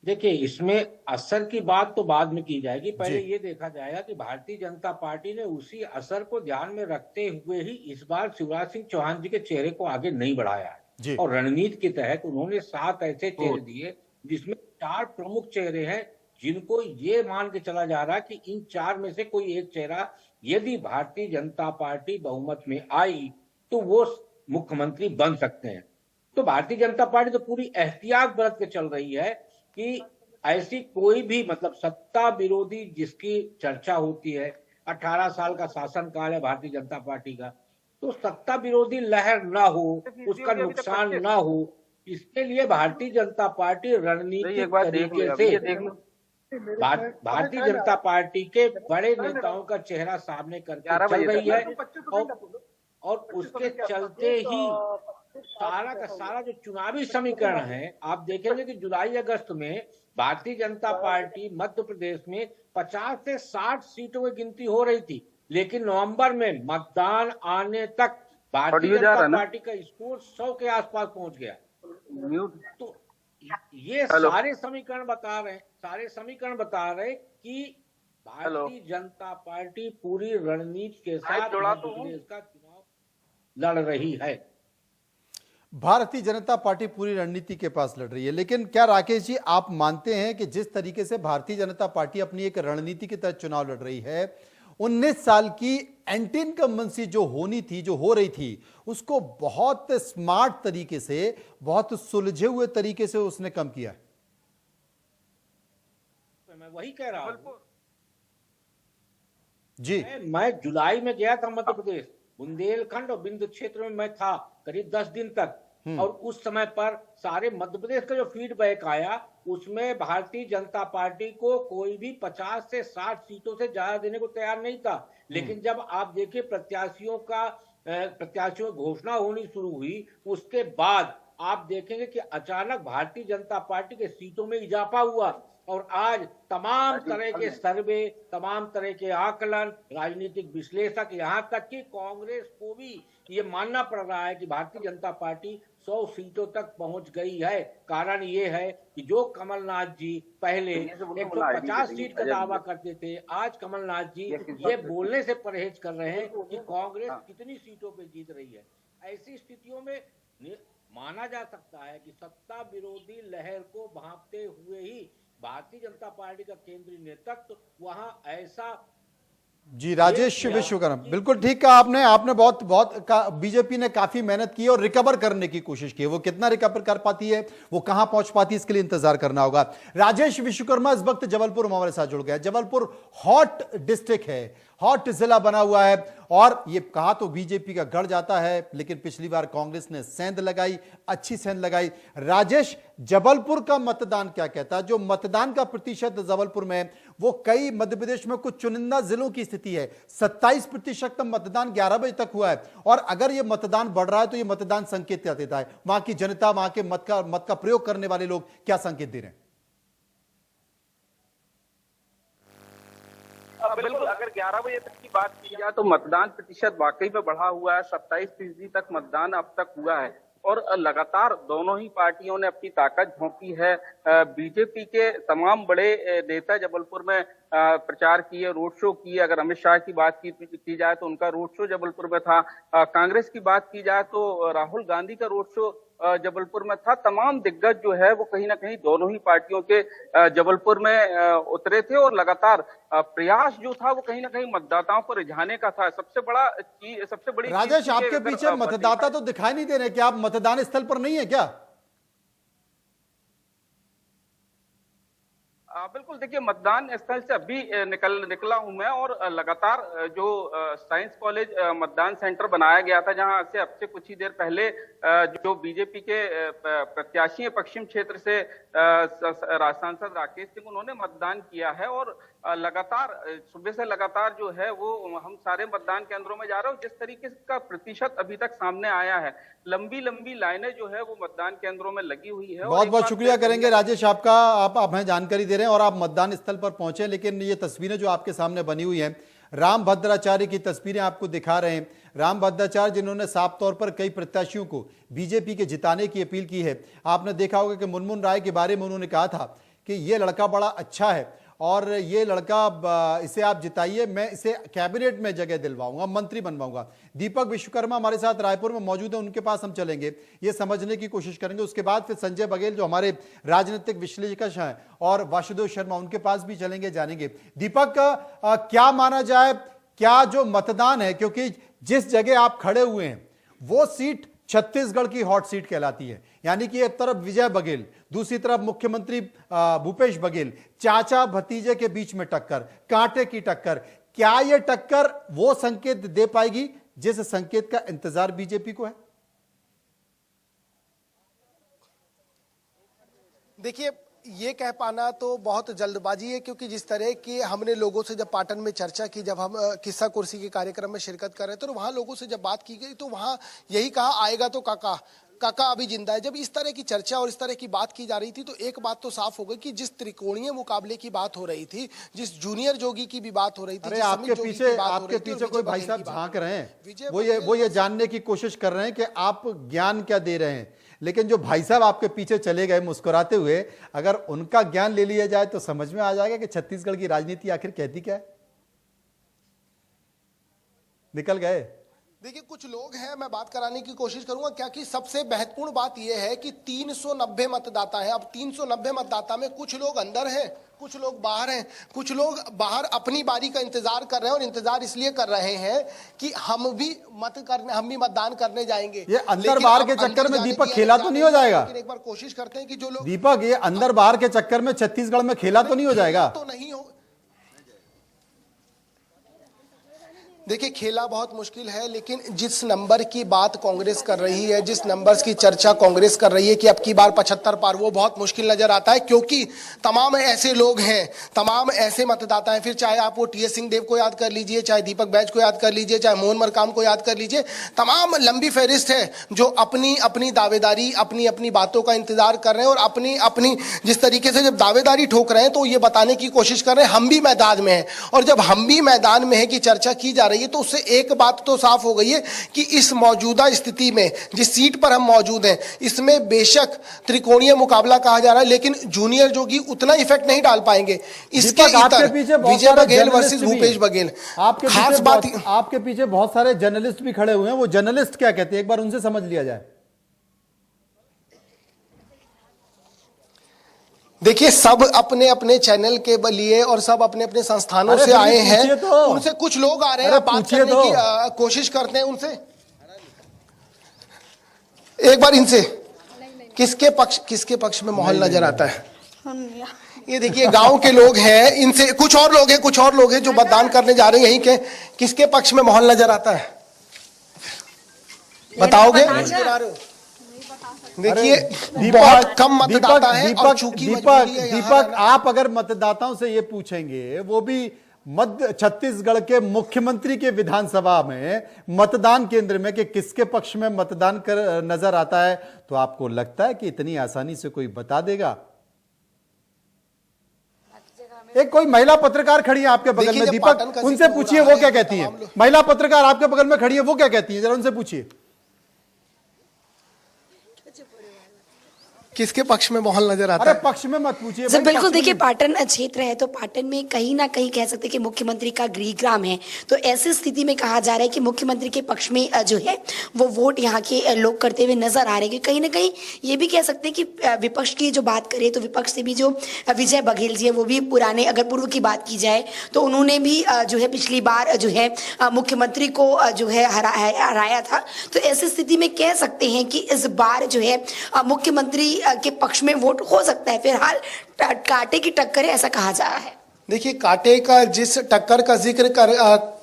देखिए, इसमें असर की बात तो बाद में की जाएगी। पहले ये देखा जाएगा कि भारतीय जनता पार्टी ने उसी असर को ध्यान में रखते हुए ही इस बार शिवराज सिंह चौहान जी के चेहरे को आगे नहीं बढ़ाया है। और रणनीति के तहत उन्होंने 7 ऐसे चेहरे दिए जिसमें 4 प्रमुख चेहरे हैं, जिनको ये मान के चला जा रहा है कि इन 4 में से कोई एक चेहरा यदि भारतीय जनता पार्टी बहुमत में आई तो वो मुख्यमंत्री बन सकते हैं। तो भारतीय जनता पार्टी तो पूरी एहतियात बरत के चल रही है कि ऐसी कोई भी सत्ता विरोधी जिसकी चर्चा होती है, 18 साल का शासनकाल है भारतीय जनता पार्टी का, तो सत्ता विरोधी लहर ना हो, उसका नुकसान ना हो, इसके लिए भारतीय जनता पार्टी रणनीतिक तरीके से भारतीय जनता पार्टी के बड़े नेताओं का चेहरा सामने करके चल रही है। और उसके चलते ही सारा का सारा जो चुनावी समीकरण है, आप देखेंगे कि जुलाई अगस्त में भारतीय जनता पार्टी मध्य प्रदेश में 50 से 60 सीटों की गिनती हो रही थी, लेकिन नवंबर में मतदान आने तक भारतीय जनता पार्टी का स्कोर 100 के आसपास पहुंच गया। तो ये सारे समीकरण बता रहे कि भारतीय जनता पार्टी पूरी रणनीति के साथ मध्य प्रदेश का चुनाव लड़ रही है। भारतीय जनता पार्टी पूरी रणनीति के पास लड़ रही है। लेकिन क्या राकेश जी, आप मानते हैं कि जिस तरीके से भारतीय जनता पार्टी अपनी एक रणनीति के तहत चुनाव लड़ रही है, 19 साल की एंटी इनकम्बेंसी जो होनी थी, जो हो रही थी, उसको बहुत स्मार्ट तरीके से, बहुत सुलझे हुए तरीके से उसने कम किया है? मैं वही कह रहा हूं जी। मैं जुलाई में गया था मध्य प्रदेश, बुंदेलखंड और बिंद क्षेत्र में मैं था करीब 10 दिन तक। और उस समय पर सारे मध्य प्रदेश का जो फीडबैक आया, उसमें भारतीय जनता पार्टी को कोई भी 50 से 60 सीटों से ज्यादा देने को तैयार नहीं था। लेकिन जब आप देखिए प्रत्याशियों की घोषणा होनी शुरू हुई, उसके बाद आप देखेंगे कि अचानक भारतीय जनता पार्टी के सीटों में इजाफा हुआ। और आज तमाम तरह के सर्वे, तमाम तरह के आकलन, राजनीतिक विश्लेषक, यहाँ तक कि कांग्रेस को भी ये मानना पड़ रहा है कि भारतीय जनता पार्टी 100 सीटों तक पहुंच गई है। कारण ये है कि जो कमलनाथ जी पहले 150 सीट का दावा करते थे, आज कमलनाथ जी ये बोलने से परहेज कर रहे हैं कि कांग्रेस कितनी सीटों पे जीत रही है। ऐसी स्थितियों में माना जा सकता है कि सत्ता विरोधी लहर को भांपते हुए ही भारतीय जनता पार्टी का केंद्रीय नेतृत्व वहां ऐसा। जी, राजेश विश्वकर्मा, बिल्कुल ठीक कहा आपने बहुत बीजेपी ने काफी मेहनत की और रिकवर करने की कोशिश की। वो कितना रिकवर कर पाती है, वो कहां पहुंच पाती है, इसके लिए इंतजार करना होगा। राजेश विश्वकर्मा इस वक्त जबलपुर हमारे साथ जुड़ गया। जबलपुर हॉट डिस्ट्रिक्ट है हॉट जिला बना हुआ है। और ये कहा तो बीजेपी का गढ़ जाता है, लेकिन पिछली बार कांग्रेस ने सेंध लगाई, अच्छी सेंध लगाई। राजेश, जबलपुर का मतदान क्या कहता है? जो मतदान का प्रतिशत जबलपुर में, वो कई मध्य प्रदेश में कुछ चुनिंदा जिलों की स्थिति है। 27% मतदान 11 बजे तक हुआ है, और अगर ये मतदान बढ़ रहा है तो ये मतदान संकेत क्या देता है? वहां की जनता, वहां के मत का प्रयोग करने वाले लोग क्या संकेत दे रहे हैं? बिल्कुल, अगर 11 बजे तक की बात की जाए तो मतदान प्रतिशत वाकई में बढ़ा हुआ है। 27% तक मतदान अब तक हुआ है, और लगातार दोनों ही पार्टियों ने अपनी ताकत झोंकी है। बीजेपी के तमाम बड़े नेता जबलपुर में प्रचार किए, रोड शो किए। अगर अमित शाह की बात की जाए तो उनका रोड शो जबलपुर में था। कांग्रेस की बात की जाए तो राहुल गांधी का रोड शो जबलपुर में था। तमाम दिग्गज जो है वो कहीं ना कहीं दोनों ही पार्टियों के जबलपुर में उतरे थे, और लगातार प्रयास जो था वो कहीं ना कहीं मतदाताओं को रिझाने का था। सबसे बड़ी राजेश, आपके पीछे मतदाता तो दिखाई नहीं दे रहे, क्या आप मतदान स्थल पर नहीं है क्या? बिल्कुल, देखिए, मतदान स्थल से अभी निकला हूं मैं, और लगातार जो साइंस कॉलेज मतदान सेंटर बनाया गया था, जहां से अब से कुछ ही देर पहले जो बीजेपी के प्रत्याशी हैं पश्चिम क्षेत्र से सांसद राकेश सिंह, उन्होंने मतदान किया है। और लगातार सुबह से लगातार जो है वो हम सारे मतदान केंद्रों में जा रहे हो। जिस तरीके का प्रतिशत अभी तक सामने आया है, लंबी लंबी लाइनें जो है वो मतदान केंद्रों में लगी हुई है। बहुत बहुत शुक्रिया करेंगे राजेश आपका, आप हमें जानकारी दे रहे हैं और आप मतदान स्थल पर पहुंचे। लेकिन ये तस्वीरें जो आपके सामने बनी हुई हैं, राम भद्राचार्य की तस्वीरें आपको दिखा रहे हैं। राम भद्राचार्य जिन्होंने साफ तौर पर कई प्रत्याशियों को बीजेपी के जिताने की अपील की है। आपने देखा होगा कि मुनमुन राय के बारे में उन्होंने कहा था कि ये लड़का बड़ा अच्छा है और ये लड़का, इसे आप जिताइए, मैं इसे कैबिनेट में जगह दिलवाऊंगा, मंत्री बनवाऊंगा। दीपक विश्वकर्मा हमारे साथ रायपुर में मौजूद है, उनके पास हम चलेंगे, ये समझने की कोशिश करेंगे। उसके बाद फिर संजय बघेल जो हमारे राजनीतिक विश्लेषक हैं, और वासुदेव शर्मा, उनके पास भी चलेंगे, जानेंगे। दीपक, क्या माना जाए, क्या जो मतदान है, क्योंकि जिस जगह आप खड़े हुए हैं वो सीट छत्तीसगढ़ की हॉट सीट कहलाती है, यानी कि एक तरफ विजय बघेल, दूसरी तरफ मुख्यमंत्री भूपेश बघेल, चाचा भतीजे के बीच में टक्कर, कांटे की टक्कर। क्या यह टक्कर वो संकेत दे पाएगी जिस संकेत का इंतजार बीजेपी को है? देखिए, ये कह पाना तो बहुत जल्दबाजी है, क्योंकि जिस तरह की हमने लोगों से जब पाटन में चर्चा की, जब हम किस्सा कुर्सी के कार्यक्रम में शिरकत कर रहे थे, तो वहां लोगों से जब बात की गई तो वहां यही कहा, आएगा तो काका, काका अभी जिंदा है। जब इस तरह की चर्चा और इस तरह की बात की जा रही थी, तो एक बात तो साफ हो गई कि जिस त्रिकोणीय मुकाबले की बात हो रही थी, जिस जूनियर जोगी की भी बात हो रही थी, आपके पीछे कोई भाई साहब झांक रहे हैं, वो ये जानने की कोशिश कर रहे हैं कि आप ज्ञान क्या दे रहे हैं। लेकिन जो भाई साहब आपके पीछे चले गए मुस्कुराते हुए, अगर उनका ज्ञान ले लिया जाए तो समझ में आ जाएगा कि छत्तीसगढ़ की राजनीति आखिर कहती क्या है। निकल गए। देखिए, कुछ लोग हैं, मैं बात कराने की कोशिश करूंगा, क्या कि सबसे महत्वपूर्ण बात यह है कि 390 मतदाता हैं। अब 390 मतदाता में कुछ लोग अंदर हैं, कुछ लोग बाहर हैं। कुछ लोग बाहर अपनी बारी का इंतजार कर रहे हैं, और इंतजार इसलिए कर रहे हैं कि हम भी मतदान करने जाएंगे। ये अंदर बाहर के चक्कर में दीपक खेला तो नहीं हो जाएगा? लेकिन एक बार कोशिश करते हैं कि जो लोग, दीपक, ये अंदर बाहर के चक्कर में छत्तीसगढ़ में खेला तो नहीं हो जाएगा? तो नहीं हो। देखिए, खेला बहुत मुश्किल है, लेकिन जिस नंबर की बात कांग्रेस कर रही है, जिस नंबर्स की चर्चा कांग्रेस कर रही है कि अब की बार 75 पार, वो बहुत मुश्किल नजर आता है। क्योंकि तमाम ऐसे लोग हैं, तमाम ऐसे मतदाता हैं, फिर चाहे आप वो टी.एस. सिंहदेव को याद कर लीजिए, चाहे दीपक बैज को याद कर लीजिए, चाहे मोहन मरकाम को याद कर लीजिए, तमाम लंबी फहरिस्त है जो अपनी अपनी दावेदारी, अपनी अपनी बातों का इंतजार कर रहे हैं, और अपनी अपनी जिस तरीके से जब दावेदारी ठोक रहे हैं तो ये बताने की कोशिश कर रहे हैं हम भी मैदान में हैं। और जब हम भी मैदान में है की चर्चा की जा रही है, तो उससे एक बात तो साफ हो गई है कि इस मौजूदा स्थिति में जिस सीट पर हम मौजूद हैं, इसमें बेशक त्रिकोणीय मुकाबला कहा जा रहा है, लेकिन जूनियर जोगी उतना इफेक्ट नहीं डाल पाएंगे। इसके इतर विजय बघेल वर्सेस भूपेश बघेल। खास बात, आपके पीछे बहुत सारे जर्नलिस्ट भी खड़े हुए हैं, वो जर्नलिस्ट क्या कहते हैं, एक बार उनसे समझ लिया जाए। देखिए, सब अपने अपने चैनल के लिए और सब अपने अपने संस्थानों से आए हैं, उनसे कुछ लोग आ रहे हैं, बात करने की कोशिश करते हैं उनसे। एक बार इनसे किसके पक्ष में माहौल नजर आता है? ये देखिए गांव के लोग हैं, इनसे कुछ और लोग हैं जो मतदान करने जा रहे हैं यहीं के। किसके पक्ष में माहौल नजर आता है, बताओगे? देखिए बहुत कम मतदाता है और चूंकि दीपक आप अगर मतदाताओं से ये पूछेंगे, वो भी मध्य छत्तीसगढ़ के मुख्यमंत्री के विधानसभा में मतदान केंद्र में, कि किसके पक्ष में मतदान कर नजर आता है, तो आपको लगता है कि इतनी आसानी से कोई बता देगा? एक कोई महिला पत्रकार खड़ी है आपके बगल में, दीपक, उनसे पूछिए वो क्या कहती है। महिला पत्रकार आपके बगल में खड़ी है, वो क्या कहती है, जरा उनसे पूछिए। किसके पक्ष में माहौल नजर आता अरे है? पक्ष में मत पूछिए सर, बिल्कुल देखिए, पाटन क्षेत्र है तो पाटन में कहीं ना कहीं कह सकते हैं कि मुख्यमंत्री का गृहग्राम है, तो ऐसी स्थिति में कहा जा रहा है कि मुख्यमंत्री के पक्ष में जो है वो वोट यहाँ के लोग करते हुए नजर आ रहे हैं। कहीं ना कहीं ये भी कह सकते हैं कि विपक्ष की जो बात करें तो विपक्ष से भी जो विजय बघेल जी है, वो भी पुराने, अगर पूर्व की बात की जाए तो उन्होंने भी जो है पिछली बार जो है मुख्यमंत्री को जो है हराया था। तो ऐसी स्थिति में कह सकते हैं कि इस बार जो है मुख्यमंत्री के पक्ष में वोट हो सकता है। फिलहाल कांटे की टक्कर है, ऐसा कहा जा रहा है। देखिए कांटे का जिस टक्कर का जिक्र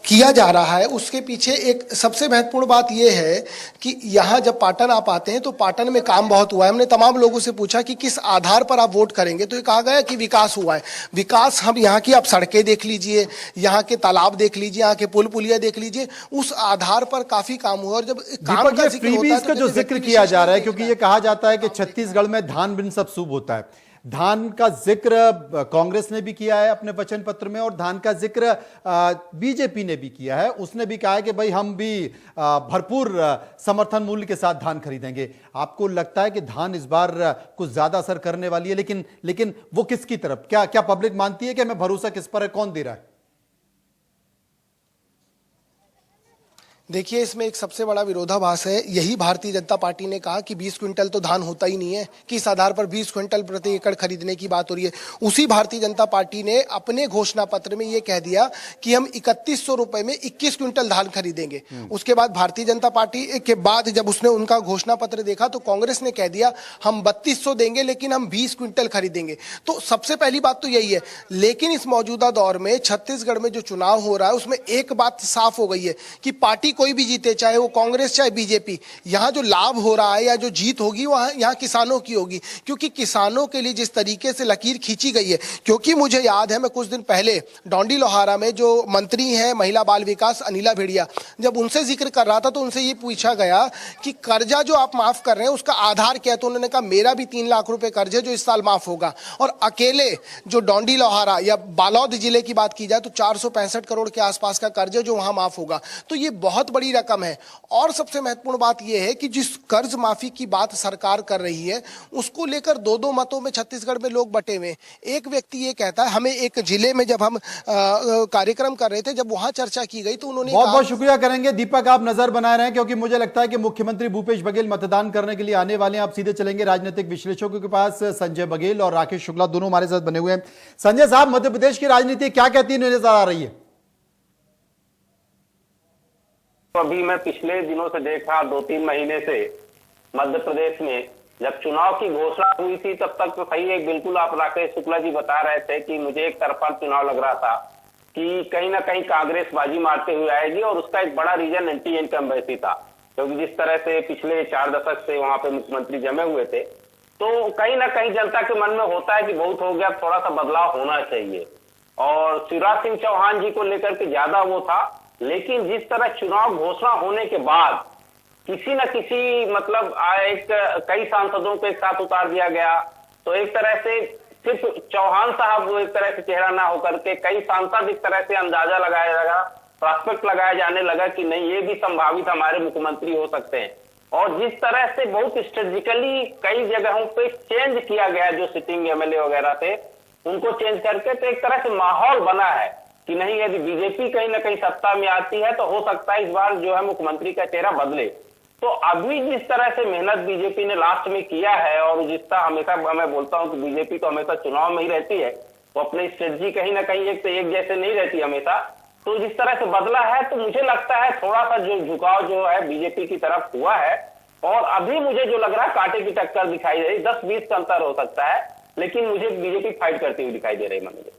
किया जा रहा है उसके पीछे एक सबसे महत्वपूर्ण बात यह है कि यहाँ जब पाटन आप आते हैं तो पाटन में काम बहुत हुआ है। हमने तमाम लोगों से पूछा कि किस आधार पर आप वोट करेंगे, तो ये कहा गया कि विकास हुआ है। विकास हम यहाँ की आप सड़कें देख लीजिए, यहाँ के तालाब देख लीजिए, यहाँ के पुल पुलिया देख लीजिए, उस आधार पर काफी काम हुआ। और जब काम का जिक्र किया जा रहा है, क्योंकि ये कहा जाता है कि छत्तीसगढ़ में धान बिन सब शुभ होता है, धान का जिक्र कांग्रेस ने भी किया है अपने वचन पत्र में, और धान का जिक्र बीजेपी ने भी किया है। उसने भी कहा है कि भाई हम भी भरपूर समर्थन मूल्य के साथ धान खरीदेंगे। आपको लगता है कि धान इस बार कुछ ज्यादा असर करने वाली है, लेकिन वो किसकी तरफ, क्या पब्लिक मानती है कि हमें भरोसा किस पर है, कौन दे रहा है? देखिए इसमें एक सबसे बड़ा विरोधाभास है। यही भारतीय जनता पार्टी ने कहा कि 20 क्विंटल तो धान होता ही नहीं है, कि इस आधार पर 20 क्विंटल प्रति एकड़ खरीदने की बात हो रही है। उसी भारतीय जनता पार्टी ने अपने घोषणा पत्र में यह कह दिया कि हम 3100 रुपए में 21 क्विंटल धान खरीदेंगे। उसके बाद भारतीय जनता पार्टी के बाद जब उसने उनका घोषणा पत्र देखा तो कांग्रेस ने कह दिया हम 3200 देंगे लेकिन हम 20 क्विंटल खरीदेंगे। तो सबसे पहली बात तो यही है। लेकिन इस मौजूदा दौर में छत्तीसगढ़ में जो चुनाव हो रहा है उसमें एक बात साफ हो गई है कि पार्टी कोई भी जीते, चाहे वो कांग्रेस चाहे बीजेपी, यहां जो लाभ हो रहा है या जो जीत होगी वहां यहां किसानों की होगी। क्योंकि किसानों के लिए जिस तरीके से लकीर खींची गई है, क्योंकि मुझे याद है मैं कुछ दिन पहले डोंडी लोहारा में जो मंत्री हैं महिला बाल विकास अनिला भेड़िया, जब उनसे जिक्र कर रहा था तो उनसे ये पूछा गया कि कर्जा जो आप माफ कर रहे हैं उसका आधार क्या है, तो उन्होंने कहा मेरा भी 3 लाख रुपए कर्ज है जो इस साल माफ होगा। और अकेले जो डोंडी लोहारा या बालोद जिले की बात की जाए तो 465 करोड़ के आसपास का कर्ज है जो वहां माफ होगा। तो ये बहुत बड़ी रकम है। और सबसे महत्वपूर्ण बात यह है कि जिस कर्ज माफी की बात सरकार कर रही है उसको लेकर दो मतों में छत्तीसगढ़ में लोग बटे हुए। एक व्यक्ति ये कहता है, हमें एक जिले में जब हम कार्यक्रम कर रहे थे जब वहां चर्चा की गई तो उन्होंने बहुत बहुत शुक्रिया करेंगे। दीपक आप नजर बनाए रहे हैं, क्योंकि मुझे लगता है कि मुख्यमंत्री भूपेश बघेल मतदान करने के लिए आने वाले हैं। आप सीधे चलेंगे राजनीतिक विश्लेषकों के पास। संजय बघेल और राकेश शुक्ला दोनों हमारे साथ बने हुए हैं। संजय साहब, मध्य प्रदेश की राजनीति क्या कहती है, नजर आ रही है? अभी मैं पिछले दिनों से देखा 2-3 महीने से मध्य प्रदेश में जब चुनाव की घोषणा हुई थी तब तक तो सही है, बिल्कुल आप राकेश शुक्ला जी बता रहे थे कि मुझे एक तरफा चुनाव लग रहा था कि कहीं ना कहीं कांग्रेस बाजी मारते हुए आएगी। और उसका एक बड़ा रीजन एंटी इनकम्बेंसी था, क्योंकि जिस तरह से पिछले 4 दशक से वहां पे मुख्यमंत्री जमे हुए थे तो कहीं ना कहीं जनता के मन में होता है कि बहुत हो गया, थोड़ा सा बदलाव होना चाहिए। और शिवराज सिंह चौहान जी को लेकर के ज्यादा वो था। लेकिन जिस तरह चुनाव घोषणा होने के बाद किसी न किसी मतलब कई सांसदों को एक साथ उतार दिया गया, तो एक तरह से सिर्फ चौहान साहब वो एक तरह से चेहरा ना होकर के कई सांसद इस तरह से अंदाजा लगाया लगा, प्रॉस्पेक्ट लगाया जाने लगा कि नहीं ये भी संभावित हमारे मुख्यमंत्री हो सकते हैं। और जिस तरह से बहुत स्ट्रेटेजिकली कई जगहों पे चेंज किया गया, जो सिटिंग एमएलए वगैरह थे उनको चेंज करके, तो एक तरह से माहौल बना है कि नहीं यदि बीजेपी कहीं ना कहीं सत्ता में आती है तो हो सकता है इस बार जो है मुख्यमंत्री का चेहरा बदले। तो अभी जिस तरह से मेहनत बीजेपी ने लास्ट में किया है, और जिसका हमेशा मैं बोलता हूं कि बीजेपी तो हमेशा चुनाव में ही रहती है, वो अपनी स्ट्रेटजी कहीं ना कहीं एक जैसे नहीं रहती हमेशा। तो जिस तरह से बदला है तो मुझे लगता है थोड़ा सा जो झुकाव जो है बीजेपी की तरफ हुआ है। और अभी मुझे जो लग रहा है कांटे की टक्कर दिखाई दे रही, 10-20 का अंतर हो सकता है। लेकिन मुझे बीजेपी फाइट करती हुई दिखाई दे रही मनोज।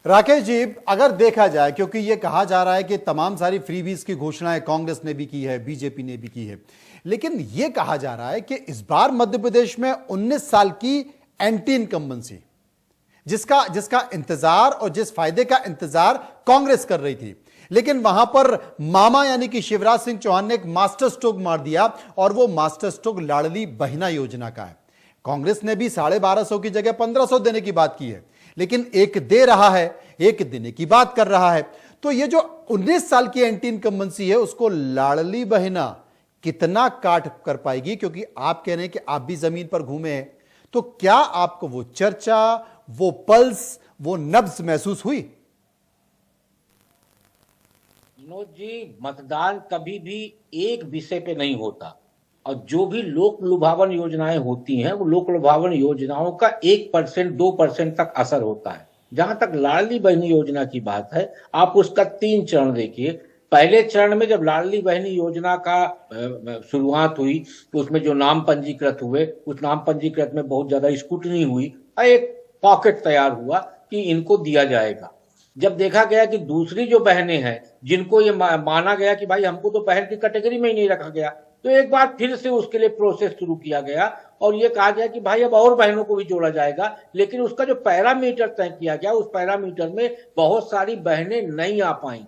राकेश जी, अगर देखा जाए, क्योंकि यह कहा जा रहा है कि तमाम सारी फ्रीबीज की घोषणाएं कांग्रेस ने भी की है, बीजेपी ने भी की है, लेकिन यह कहा जा रहा है कि इस बार मध्य प्रदेश में 19 साल की एंटी इनकम्बेंसी, जिसका इंतजार और जिस फायदे का इंतजार कांग्रेस कर रही थी, लेकिन वहां पर मामा यानी कि शिवराज सिंह चौहान ने एक मास्टर स्ट्रोक मार दिया, और वो मास्टर स्ट्रोक लाडली बहना योजना का है। कांग्रेस ने भी 1250 की जगह 1500 देने की बात की है, लेकिन एक दे रहा है, एक देने की बात कर रहा है। तो ये जो 19 साल की एंटी इनकम्बेंसी है, उसको लाडली बहना कितना काट कर पाएगी? क्योंकि आप कह रहे हैं कि आप भी जमीन पर घूमे हैं, तो क्या आपको वो चर्चा, वो पल्स, वो नब्ज महसूस हुई? मनोज जी, मतदान कभी भी एक विषय पे नहीं होता, और जो भी लोक लुभावन योजनाएं होती हैं, वो लोक लुभावन योजनाओं का 1% 2% तक असर होता है। जहां तक लाडली बहनी योजना की बात है, आप उसका 3 चरण देखिए। पहले चरण में जब लाडली बहनी योजना का शुरुआत हुई, तो उसमें जो नाम पंजीकृत हुए, उस नाम पंजीकृत में बहुत ज्यादा स्क्रूटनी हुई और एक पॉकेट तैयार हुआ कि इनको दिया जाएगा। जब देखा गया कि दूसरी जो बहनें हैं, जिनको ये माना गया कि भाई हमको तो बहन की कैटेगरी में ही नहीं रखा गया, तो एक बार फिर से उसके लिए प्रोसेस शुरू किया गया और ये कहा गया कि भाई अब और बहनों को भी जोड़ा जाएगा। लेकिन उसका जो पैरामीटर तय किया गया, उस पैरामीटर में बहुत सारी बहनें नहीं आ पाई।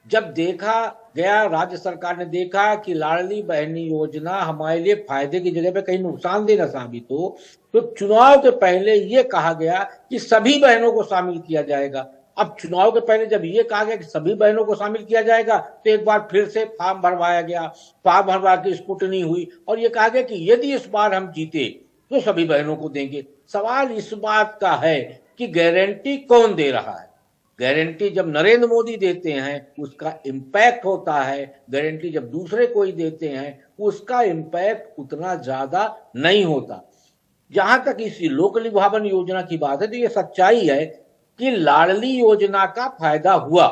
जब देखा गया, राज्य सरकार ने देखा कि लाडली बहनी योजना हमारे लिए फायदे की जगह पे कहीं नुकसानदेह न साबित हो, तो चुनाव के पहले ये कहा गया कि सभी बहनों को शामिल किया जाएगा। अब चुनाव के पहले जब ये कहा गया कि सभी बहनों को शामिल किया जाएगा, तो एक बार फिर से फॉर्म भरवाया गया, फॉर्म भरवा के स्क्रूटनी हुई और ये कहा गया कि यदि इस बार हम जीते तो सभी बहनों को देंगे। सवाल इस बात का है कि गारंटी कौन दे रहा है? गारंटी जब नरेंद्र मोदी देते हैं उसका इम्पैक्ट होता है, गारंटी जब दूसरे कोई देते हैं उसका इम्पैक्ट उतना ज्यादा नहीं होता। जहां तक इस लोक लुभावन योजना की बात है, तो ये सच्चाई है कि लाडली योजना का फायदा हुआ,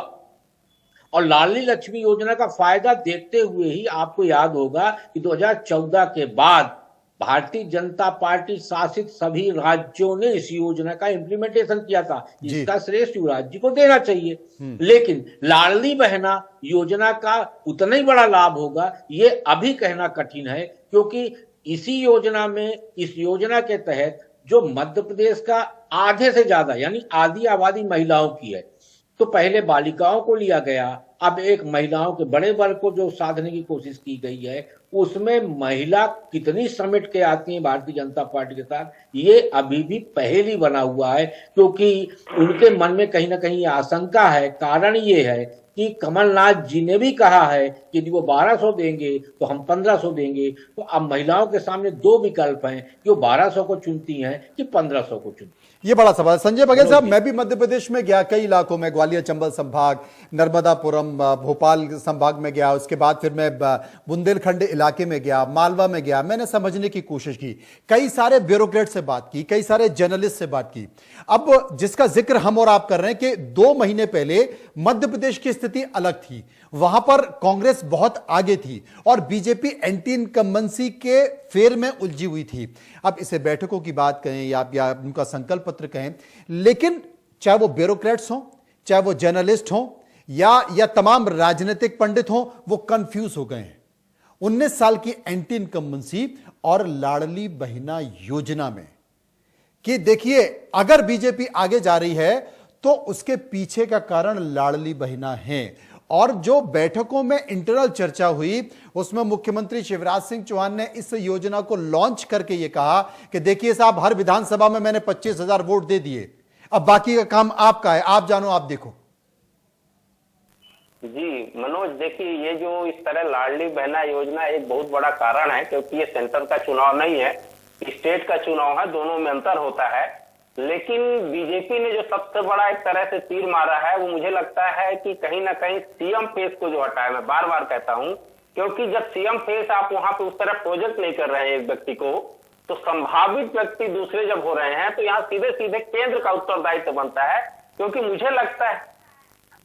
और लाडली लक्ष्मी योजना का फायदा देखते हुए ही आपको याद होगा कि 2014 के बाद भारतीय जनता पार्टी शासित सभी राज्यों ने इस योजना का इंप्लीमेंटेशन किया था। इसका श्रेय शिवराज जी को देना चाहिए। लेकिन लाडली बहना योजना का उतना ही बड़ा लाभ होगा ये अभी कहना कठिन है, क्योंकि इसी योजना में, इस योजना के तहत जो मध्य प्रदेश का आधे से ज्यादा यानी आधी आबादी महिलाओं की है, तो पहले बालिकाओं को लिया गया, अब एक महिलाओं के बड़े वर्ग को जो साधने की कोशिश की गई है, उसमें महिला कितनी समेट के आती है भारतीय जनता पार्टी के साथ, ये अभी भी पहेली बना हुआ है। क्योंकि उनके मन में कहीं ना कहीं आशंका है। कारण ये है कि कमलनाथ जी ने भी कहा है कि यदि वो 1200 देंगे तो हम 1500 देंगे। तो अब महिलाओं के सामने 2 विकल्प हैं कि वो 1200 को चुनती हैं कि 1500 को चुनती। ये बड़ा सवाल। संजय बघेल साहब, मैं भी मध्य प्रदेश में गया, कई इलाकों में, ग्वालियर चंबल संभाग, नर्मदापुरम, भोपाल संभाग में गया, उसके बाद फिर मैं बुंदेलखंड इलाके में गया, मालवा में गया। मैंने समझने की कोशिश की, कई सारे ब्यूरोक्रेट से बात की, कई सारे जर्नलिस्ट से बात की। अब जिसका जिक्र हम और आप कर रहे हैं कि 2 महीने पहले मध्य प्रदेश की स्थिति अलग थी, वहां पर कांग्रेस बहुत आगे थी और बीजेपी एंटी इनकम्बेंसी के फेर में उलझी हुई थी। अब इसे बैठकों की बात कहें या उनका संकल्प पत्र कहें, लेकिन चाहे वो ब्यूरोक्रेट्स हों, चाहे वो जर्नलिस्ट हों या तमाम राजनीतिक पंडित हों, वो कंफ्यूज हो गए हैं 19 साल की एंटी इनकम्बेंसी और लाडली बहना योजना में। कि देखिए, अगर बीजेपी आगे जा रही है तो उसके पीछे का कारण लाडली बहना है। और जो बैठकों में इंटरनल चर्चा हुई, उसमें मुख्यमंत्री शिवराज सिंह चौहान ने इस योजना को लॉन्च करके यह कहा कि देखिए साहब, हर विधानसभा में मैंने 25,000 वोट दे दिए, अब बाकी का काम आपका है, आप जानो, आप देखो। जी मनोज, देखिए ये जो इस तरह लाडली बहना योजना एक बहुत बड़ा कारण है, क्योंकि ये सेंटर का चुनाव नहीं है, स्टेट का चुनाव है, दोनों में अंतर होता है। लेकिन बीजेपी ने जो सबसे बड़ा एक तरह से तीर मारा है, वो मुझे लगता है कि कहीं ना कहीं सीएम फेस को जो हटाया। मैं बार बार कहता हूं, क्योंकि जब सीएम फेस आप वहां पे उस तरह प्रोजेक्ट नहीं कर रहे हैं एक व्यक्ति को, तो संभावित व्यक्ति दूसरे जब हो रहे हैं, तो यहाँ सीधे सीधे केंद्र का उत्तरदायित्व बनता है। क्योंकि मुझे लगता है,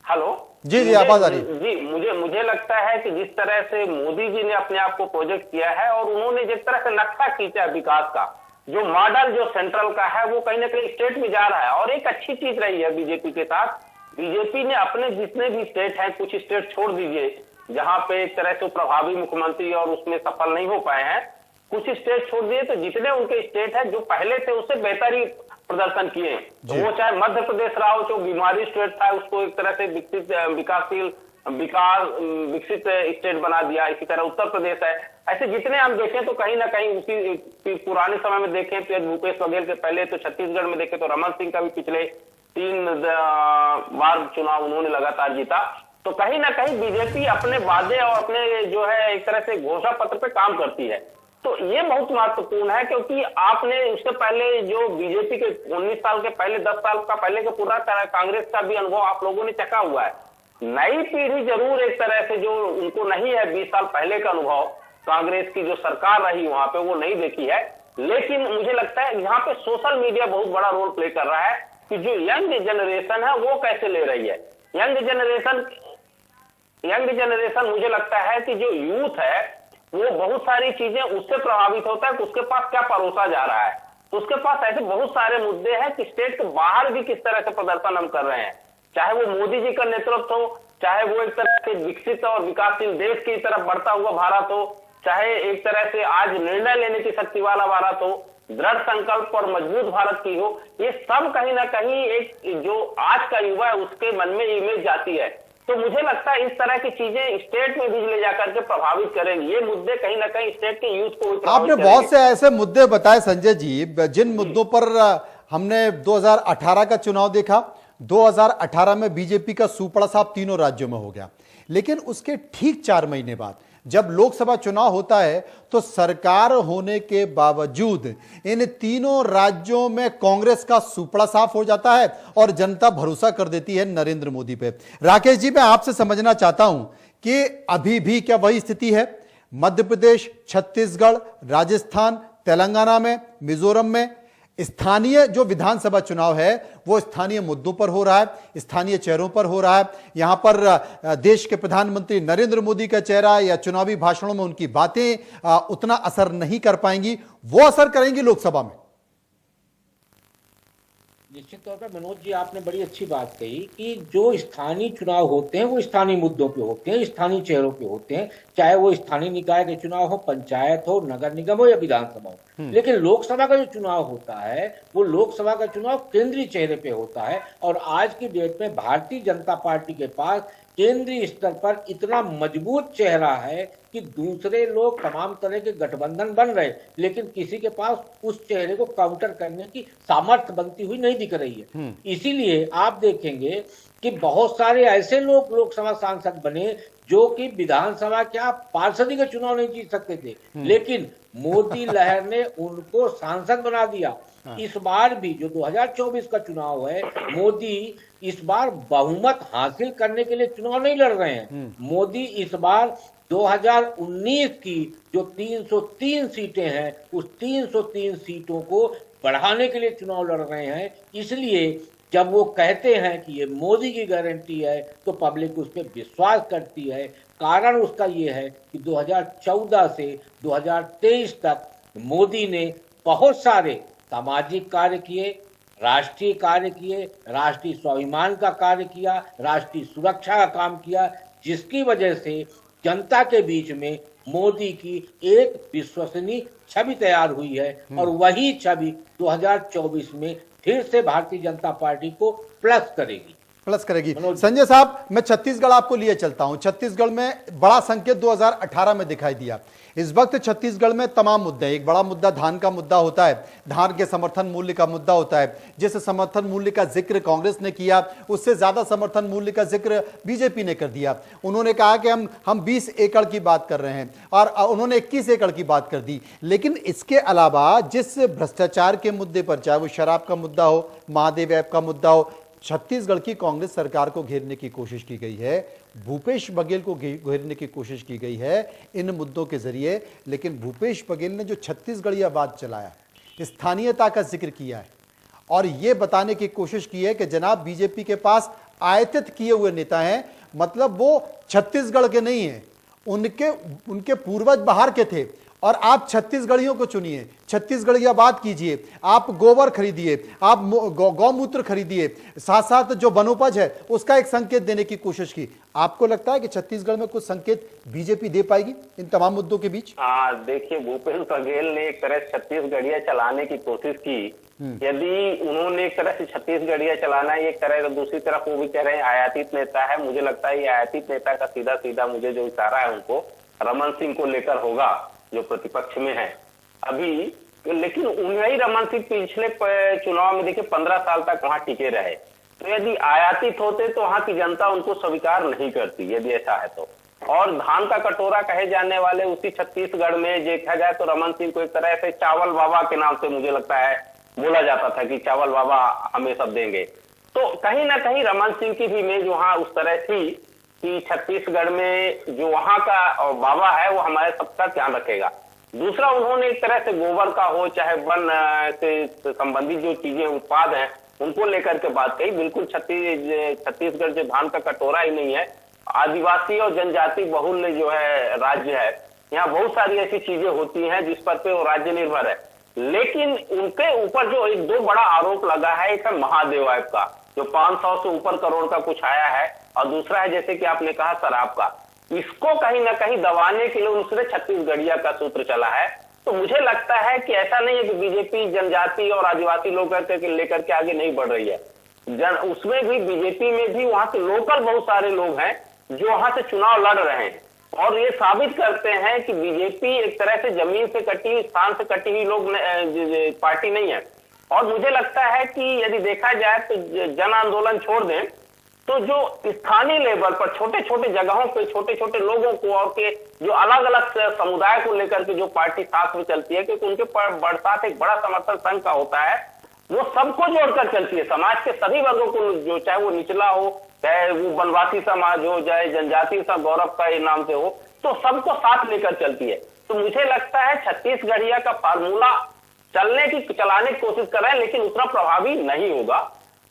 हेलो जी आवाज आ रही है। जी, मुझे लगता है कि जिस तरह से मोदी जी ने अपने आप को प्रोजेक्ट किया है और उन्होंने जिस तरह से नक्शा खींचा विकास का, जो मॉडल जो सेंट्रल का है वो कहीं ना कहीं स्टेट में जा रहा है। और एक अच्छी चीज रही है बीजेपी के साथ, बीजेपी ने अपने जितने भी स्टेट हैं, कुछ स्टेट छोड़ दीजिए जहां पे एक तरह से प्रभावी मुख्यमंत्री और उसमें सफल नहीं हो पाए हैं, कुछ स्टेट छोड़ दिए तो जितने उनके स्टेट हैं जो पहले थे उससे बेहतर ही प्रदर्शन किए। तो वो चाहे मध्य प्रदेश रहा हो जो बीमारी स्टेट था उसको एक तरह से विकसित स्टेट बना दिया, इसी तरह उत्तर प्रदेश है। ऐसे जितने हम देखें तो कहीं ना कहीं उसी पुराने समय में देखें तो भूपेश बघेल के पहले तो छत्तीसगढ़ में देखें तो रमन सिंह का भी पिछले 3 बार चुनाव उन्होंने लगातार जीता। तो कहीं ना कहीं बीजेपी अपने वादे और अपने जो है एक तरह से घोषणा पत्र पे काम करती है। तो ये बहुत महत्वपूर्ण है क्योंकि आपने उससे पहले जो बीजेपी के 19 साल के पहले 10 साल का पहले का पूरा कांग्रेस का भी अनुभव आप लोगों ने चखा हुआ है। नई पीढ़ी जरूर एक तरह से जो उनको नहीं है 20 साल पहले का अनुभव, कांग्रेस की जो सरकार रही वहां पे वो नहीं देखी है। लेकिन मुझे लगता है यहाँ पे सोशल मीडिया बहुत बड़ा रोल प्ले कर रहा है कि जो यंग जनरेशन है वो कैसे ले रही है। यंग जनरेशन मुझे लगता है कि जो यूथ है वो बहुत सारी चीजें उससे प्रभावित होता है कि उसके पास क्या परोसा जा रहा है। तो उसके पास ऐसे बहुत सारे मुद्दे हैं कि स्टेट के बाहर भी किस तरह से प्रदर्शन हम कर रहे हैं, चाहे वो मोदी जी का नेतृत्व हो, चाहे वो एक तरह से विकसित और विकासशील देश की तरफ बढ़ता हुआ भारत हो, चाहे एक तरह से आज निर्णय लेने की शक्ति वाला भारत हो, दृढ़ संकल्प और मजबूत भारत की हो। ये सब कहीं ना कहीं एक जो आज का युवा है उसके मन में इमेज जाती है। तो मुझे लगता है इस तरह की चीजें स्टेट में भी ले जाकर के प्रभावित करेंगी। ये मुद्दे कहीं ना कहीं स्टेट के यूथ को आपने बहुत से ऐसे मुद्दे बताए संजय जी, जिन मुद्दों पर हमने 2018 का चुनाव देखा। 2018 में बीजेपी का सुपड़ा साहब तीनों राज्यों में हो गया, लेकिन उसके ठीक 4 महीने बाद जब लोकसभा चुनाव होता है तो सरकार होने के बावजूद इन तीनों राज्यों में कांग्रेस का सुपड़ा साफ हो जाता है और जनता भरोसा कर देती है नरेंद्र मोदी पे। राकेश जी, मैं आपसे समझना चाहता हूं कि अभी भी क्या वही स्थिति है मध्य प्रदेश, छत्तीसगढ़, राजस्थान, तेलंगाना में, मिजोरम में? स्थानीय जो विधानसभा चुनाव है वो स्थानीय मुद्दों पर हो रहा है, स्थानीय चेहरों पर हो रहा है। यहां पर देश के प्रधानमंत्री नरेंद्र मोदी का चेहरा या चुनावी भाषणों में उनकी बातें उतना असर नहीं कर पाएंगी, वो असर करेंगी लोकसभा में। निश्चित तौर पर मनोज जी आपने बड़ी अच्छी बात कही कि जो स्थानीय चुनाव होते हैं वो स्थानीय मुद्दों पे होते हैं, स्थानीय चेहरों पे होते हैं, चाहे वो स्थानीय निकाय के चुनाव हो, पंचायत हो, नगर निगम हो या विधानसभा हो। लेकिन लोकसभा का जो चुनाव होता है वो लोकसभा का चुनाव केंद्रीय चेहरे पे होता है। और आज की डेट में भारतीय जनता पार्टी के पास केंद्रीय स्तर पर इतना मजबूत चेहरा है कि दूसरे लोग तमाम तरह के गठबंधन बन रहे, लेकिन किसी के पास उस चेहरे को काउंटर करने की सामर्थ्य बनती हुई नहीं दिख रही है। इसीलिए आप देखेंगे कि बहुत सारे ऐसे लोग लोकसभा सांसद बने जो कि विधानसभा क्या पार्षदी के चुनाव नहीं जीत सकते थे, लेकिन मोदी लहर ने उनको सांसद बना दिया। इस बार भी जो 2024 का चुनाव है, मोदी इस बार बहुमत हासिल करने के लिए चुनाव नहीं लड़ रहे हैं। मोदी इस बार 2019 की जो 303 सीटें हैं उस 303 सीटों को बढ़ाने के लिए चुनाव लड़ रहे हैं। इसलिए जब वो कहते हैं कि ये मोदी की गारंटी है तो पब्लिक उस पर विश्वास करती है। कारण उसका ये है कि 2014 से 2023 तक मोदी ने बहुत सारे सामाजिक कार्य किए, राष्ट्रीय कार्य किए, राष्ट्रीय स्वाभिमान का कार्य किया, राष्ट्रीय सुरक्षा का काम किया, जिसकी वजह से जनता के बीच में मोदी की एक विश्वसनीय छवि तैयार हुई है। और वही छवि 2024 में फिर से भारतीय जनता पार्टी को प्लस करेगी। संजय साहब, मैं छत्तीसगढ़ आपको लिए चलता हूं। छत्तीसगढ़ में बड़ा संकेत 2018 में दिखाई दिया। इस वक्त छत्तीसगढ़ में तमाम मुद्दे, एक बड़ा मुद्दा धान का मुद्दा होता है, धान के समर्थन मूल्य का मुद्दा होता है। जिस समर्थन मूल्य का जिक्र कांग्रेस ने किया उससे ज्यादा समर्थन मूल्य का जिक्र बीजेपी ने कर दिया। उन्होंने कहा कि हम 20 एकड़ की बात कर रहे हैं और उन्होंने 21 एकड़ की बात कर दी। लेकिन इसके अलावा जिस भ्रष्टाचार के मुद्दे पर, चाहे वो शराब का मुद्दा हो, महादेव ऐप का मुद्दा हो, छत्तीसगढ़ की कांग्रेस सरकार को घेरने की कोशिश की गई है, भूपेश बघेल को घेरने की कोशिश की गई है इन मुद्दों के जरिए। लेकिन भूपेश बघेल ने जो छत्तीसगढ़ीवाद चलाया, स्थानीयता का जिक्र किया है और यह बताने की कोशिश की है कि जनाब बीजेपी के पास आयतित किए हुए नेता हैं, मतलब वो छत्तीसगढ़ के नहीं हैं, उनके पूर्वज बाहर के थे और आप छत्तीसगढ़ियों को चुनिए, छत्तीसगढ़िया बात कीजिए, आप गोबर खरीदिए, आप गौमूत्र खरीदिए, साथ साथ जो वनोपज है उसका एक संकेत देने की कोशिश की। आपको लगता है कि छत्तीसगढ़ में कुछ संकेत बीजेपी दे पाएगी इन तमाम मुद्दों के बीच? देखिए, भूपेश बघेल ने एक तरह से छत्तीसगढ़िया चलाने की कोशिश की। यदि उन्होंने एक तरह से छत्तीसगढ़िया चलाना है, एक तरह दूसरी तरफ वो भी कह रहे हैं आयातित नेता है। मुझे लगता है ये आयातित नेता का सीधा सीधा मुझे जो इशारा है उनको रमन सिंह को लेकर होगा, जो प्रतिपक्ष में है अभी। लेकिन उन्हीं रमन सिंह पिछले चुनाव में देखिए 15 साल तक वहां टिके रहे, तो यदि आयातित होते तो वहां की जनता उनको स्वीकार नहीं करती, यदि ऐसा है तो। और धान का कटोरा कहे जाने वाले उसी छत्तीसगढ़ में देखा जाए तो रमन सिंह को एक तरह से चावल बाबा के नाम से मुझे लगता है बोला जाता था कि चावल बाबा हमें सब देंगे। तो कहीं ना कहीं रमन सिंह की भी इमेज वहां उस तरह थी कि छत्तीसगढ़ में जो वहां का बाबा है वो हमारे सबका ध्यान रखेगा। दूसरा, उन्होंने एक तरह से गोबर का हो चाहे वन से संबंधित जो चीजें उत्पाद हैं उनको लेकर के बात कही। बिल्कुल छत्तीसगढ़ जो धान का कटोरा ही नहीं है, आदिवासी और जनजाति बहुल जो है राज्य है, यहाँ बहुत सारी ऐसी चीजें होती हैं जिस पर पे वो राज्य निर्भर है। लेकिन उनके ऊपर जो एक दो बड़ा आरोप लगा है, एक है महादेव ऐप का जो 500 से ऊपर करोड़ का कुछ आया है, और दूसरा है जैसे कि आपने कहा शराब का। इसको कहीं ना कहीं दबाने के लिए उनसे छत्तीसगढ़िया का सूत्र चला है। तो मुझे लगता है कि ऐसा नहीं है कि बीजेपी जनजाति और आदिवासी लोग लेकर के आगे नहीं बढ़ रही है। उसमें भी बीजेपी में भी वहां से लोकल बहुत सारे लोग हैं जो वहां से चुनाव लड़ रहे हैं, और ये साबित करते हैं कि बीजेपी एक तरह से जमीन से कटी हुई, स्थान से कटी हुई लोग पार्टी नहीं है। और मुझे लगता है कि यदि देखा जाए तो जन आंदोलन छोड़ दें तो जो स्थानीय लेवल पर छोटे छोटे जगहों पे छोटे छोटे लोगों को और के जो अलग अलग समुदाय को लेकर के जो पार्टी साथ में चलती है, क्योंकि उनके साथ एक बड़ा समर्थन संघ का होता है, वो सबको जोड़कर चलती है। समाज के सभी वर्गों को, जो चाहे वो निचला हो, चाहे वो वनवासी समाज हो, चाहे जनजाति सा गौरव का नाम से हो, तो सबको साथ लेकर चलती है। तो मुझे लगता है छत्तीसगढ़िया का फार्मूला चलाने की कोशिश कर रहे हैं, लेकिन उतना प्रभावी नहीं होगा।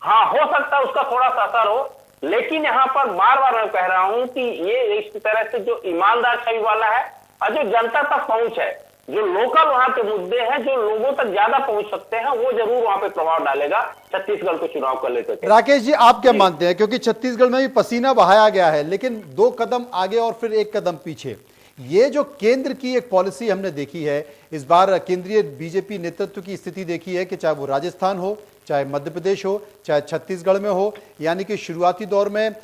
हाँ, हो सकता है उसका थोड़ा सा असर हो, लेकिन यहाँ पर बार बार मैं कह रहा हूं कि ये इस तरह से जो ईमानदार छवि वाला है और जो जनता तक पहुंच है, जो लोकल वहां के मुद्दे हैं जो लोगों तक ज्यादा पहुंच सकते हैं, वो जरूर वहां पे प्रभाव डालेगा छत्तीसगढ़ को चुनाव को लेकर। राकेश जी, आप क्या मानते हैं? क्योंकि छत्तीसगढ़ में भी पसीना बहाया गया है, लेकिन 2 कदम आगे और फिर 1 कदम पीछे। ये जो केंद्र की एक पॉलिसी हमने देखी है, इस बार केंद्रीय बीजेपी नेतृत्व की स्थिति देखी है कि चाहे वो राजस्थान हो, चाहे मध्य प्रदेश हो, चाहे छत्तीसगढ़ में हो, यानी कि शुरुआती दौर में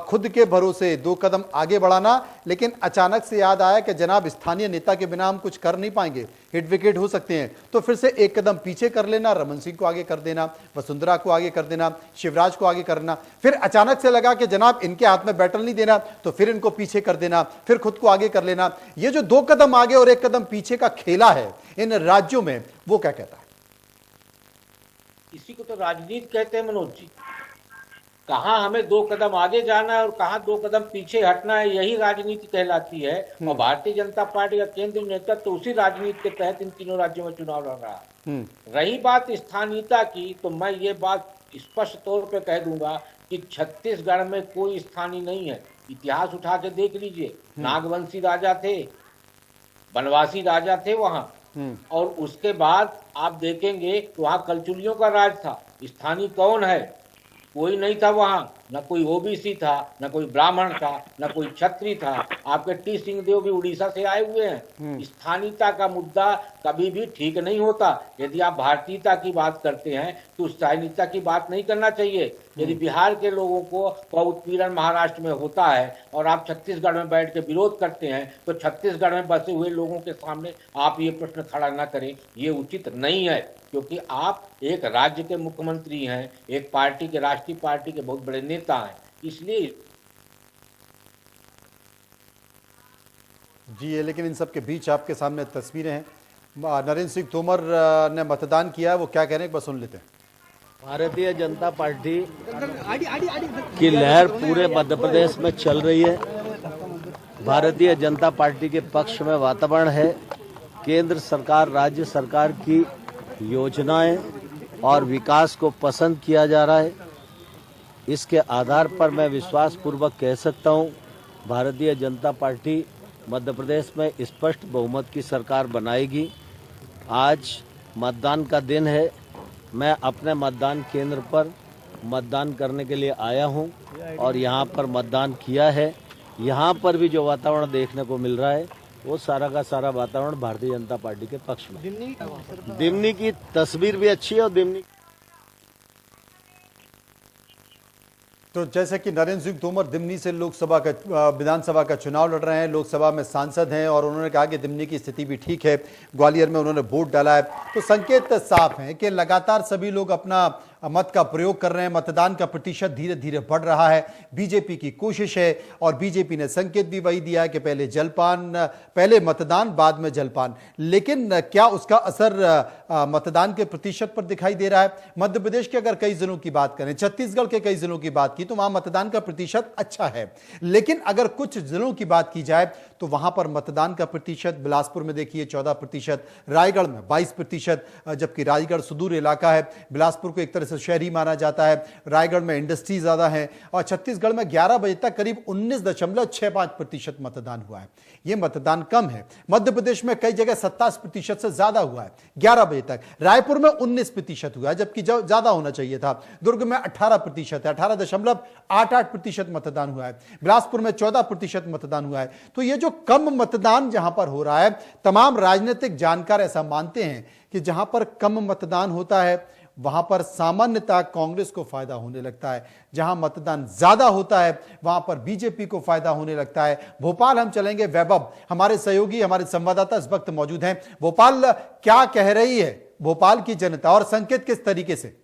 खुद के भरोसे 2 कदम आगे बढ़ाना, लेकिन अचानक से याद आया कि जनाब स्थानीय नेता के बिना हम कुछ कर नहीं पाएंगे, हिट विकेट हो सकते हैं, तो फिर से 1 कदम पीछे कर लेना, रमन सिंह को आगे कर देना, वसुंधरा को आगे कर देना, शिवराज को आगे करना, फिर अचानक से लगा कि जनाब इनके हाथ में बैटल नहीं देना, तो फिर इनको पीछे कर देना, फिर खुद को आगे कर लेना। ये जो 2 कदम आगे और 1 कदम पीछे का खेला है इन राज्यों में, वो क्या कहता है? इसी को तो राजनीति कहते हैं मनोज जी। कहाँ हमें 2 कदम आगे जाना है और कहाँ 2 कदम पीछे हटना है, यही राजनीति कहलाती है। और भारतीय जनता पार्टी का केंद्रीय नेतृत्व तो उसी राजनीति के तहत इन तीनों राज्यों में चुनाव लड़ रहा है। रही बात स्थानीयता की, तो मैं ये बात स्पष्ट तौर पे कह दूंगा कि छत्तीसगढ़ में कोई स्थानीय नहीं है। इतिहास उठा के देख लीजिए, नागवंशी राजा थे, वनवासी राजा थे वहाँ, और उसके बाद आप देखेंगे तो वहाँ कलचुलियों का राज था। स्थानीय कौन है? कोई नहीं था वहाँ, न कोई ओबीसी था, न कोई ब्राह्मण था, न कोई क्षत्रिय था। आपके टी सिंहदेव भी उड़ीसा से आए हुए हैं। स्थानीयता का मुद्दा कभी भी ठीक नहीं होता। यदि आप भारतीयता की बात करते हैं तो स्थानीयता की बात नहीं करना चाहिए। यदि बिहार के लोगों को उत्पीड़न महाराष्ट्र में होता है और आप छत्तीसगढ़ में बैठ के विरोध करते हैं, तो छत्तीसगढ़ में बसे हुए लोगों के सामने आप ये प्रश्न खड़ा न करें, ये उचित नहीं है। क्योंकि आप एक राज्य के मुख्यमंत्री हैं, एक पार्टी के, राष्ट्रीय पार्टी के बहुत बड़े नेता हैं, इसलिए जी। लेकिन इन सब के बीच आपके सामने तस्वीरें हैं। नरेंद्र सिंह तोमर ने मतदान किया है, वो क्या कह रहे हैं एक बार सुन लेते हैं। भारतीय जनता पार्टी की लहर पूरे मध्य प्रदेश में चल रही है। भारतीय जनता पार्टी के पक्ष में वातावरण है। केंद्र सरकार, राज्य सरकार की योजनाएं और विकास को पसंद किया जा रहा है। इसके आधार पर मैं विश्वास पूर्वक कह सकता हूं, भारतीय जनता पार्टी मध्य प्रदेश में स्पष्ट बहुमत की सरकार बनाएगी। आज मतदान का दिन है। मैं अपने मतदान केंद्र पर मतदान करने के लिए आया हूं और यहां पर मतदान किया है। यहां पर भी जो वातावरण देखने को मिल रहा है वो सारा का सारा वातावरण भारतीय जनता पार्टी के पक्ष में। दिमनी की तस्वीर भी अच्छी है और दिमनी तो जैसे कि नरेंद्र सिंह तोमर दिमनी से विधानसभा का चुनाव लड़ रहे हैं, लोकसभा में सांसद हैं और उन्होंने कहा कि दिमनी की स्थिति भी ठीक है। ग्वालियर में उन्होंने वोट डाला है, तो संकेत साफ है कि लगातार सभी लोग अपना मत का प्रयोग कर रहे हैं। मतदान का प्रतिशत धीरे धीरे बढ़ रहा है। बीजेपी की कोशिश है और बीजेपी ने संकेत भी वही दिया है कि पहले मतदान बाद में जलपान। लेकिन क्या उसका असर मतदान के प्रतिशत पर दिखाई दे रहा है? मध्य प्रदेश के अगर कई जिलों की बात करें, छत्तीसगढ़ के कई जिलों की बात की तो वहां मतदान का प्रतिशत अच्छा है, लेकिन अगर कुछ जिलों की बात की जाए तो वहां पर मतदान का प्रतिशत बिलासपुर में देखिए 14%, रायगढ़ में 22%, जबकि रायगढ़ सुदूर इलाका है। बिलासपुर को एक तरह से शहरी माना जाता है, रायगढ़ में इंडस्ट्री ज्यादा है और छत्तीसगढ़ में 11 बजे तक करीब 19.65% मतदान हुआ है। यह मतदान कम है। मध्य प्रदेश में कई जगह 27% से ज्यादा हुआ है 11 बजे तक। रायपुर में 19% हुआ है, जबकि ज्यादा होना चाहिए था। दुर्ग में 18% है, 18.88% मतदान हुआ है। बिलासपुर में 14% मतदान हुआ है। तो यह जो कम मतदान जहां पर हो रहा है, तमाम राजनीतिक जानकार ऐसा मानते हैं कि जहां पर कम मतदान होता है वहां पर सामान्यतः कांग्रेस को फायदा होने लगता है, जहां मतदान ज्यादा होता है वहां पर बीजेपी को फायदा होने लगता है। भोपाल हम चलेंगे, वैभव हमारे सहयोगी, हमारे संवाददाता इस वक्त मौजूद हैं। भोपाल क्या कह रही है भोपाल की जनता और संकेत किस तरीके से?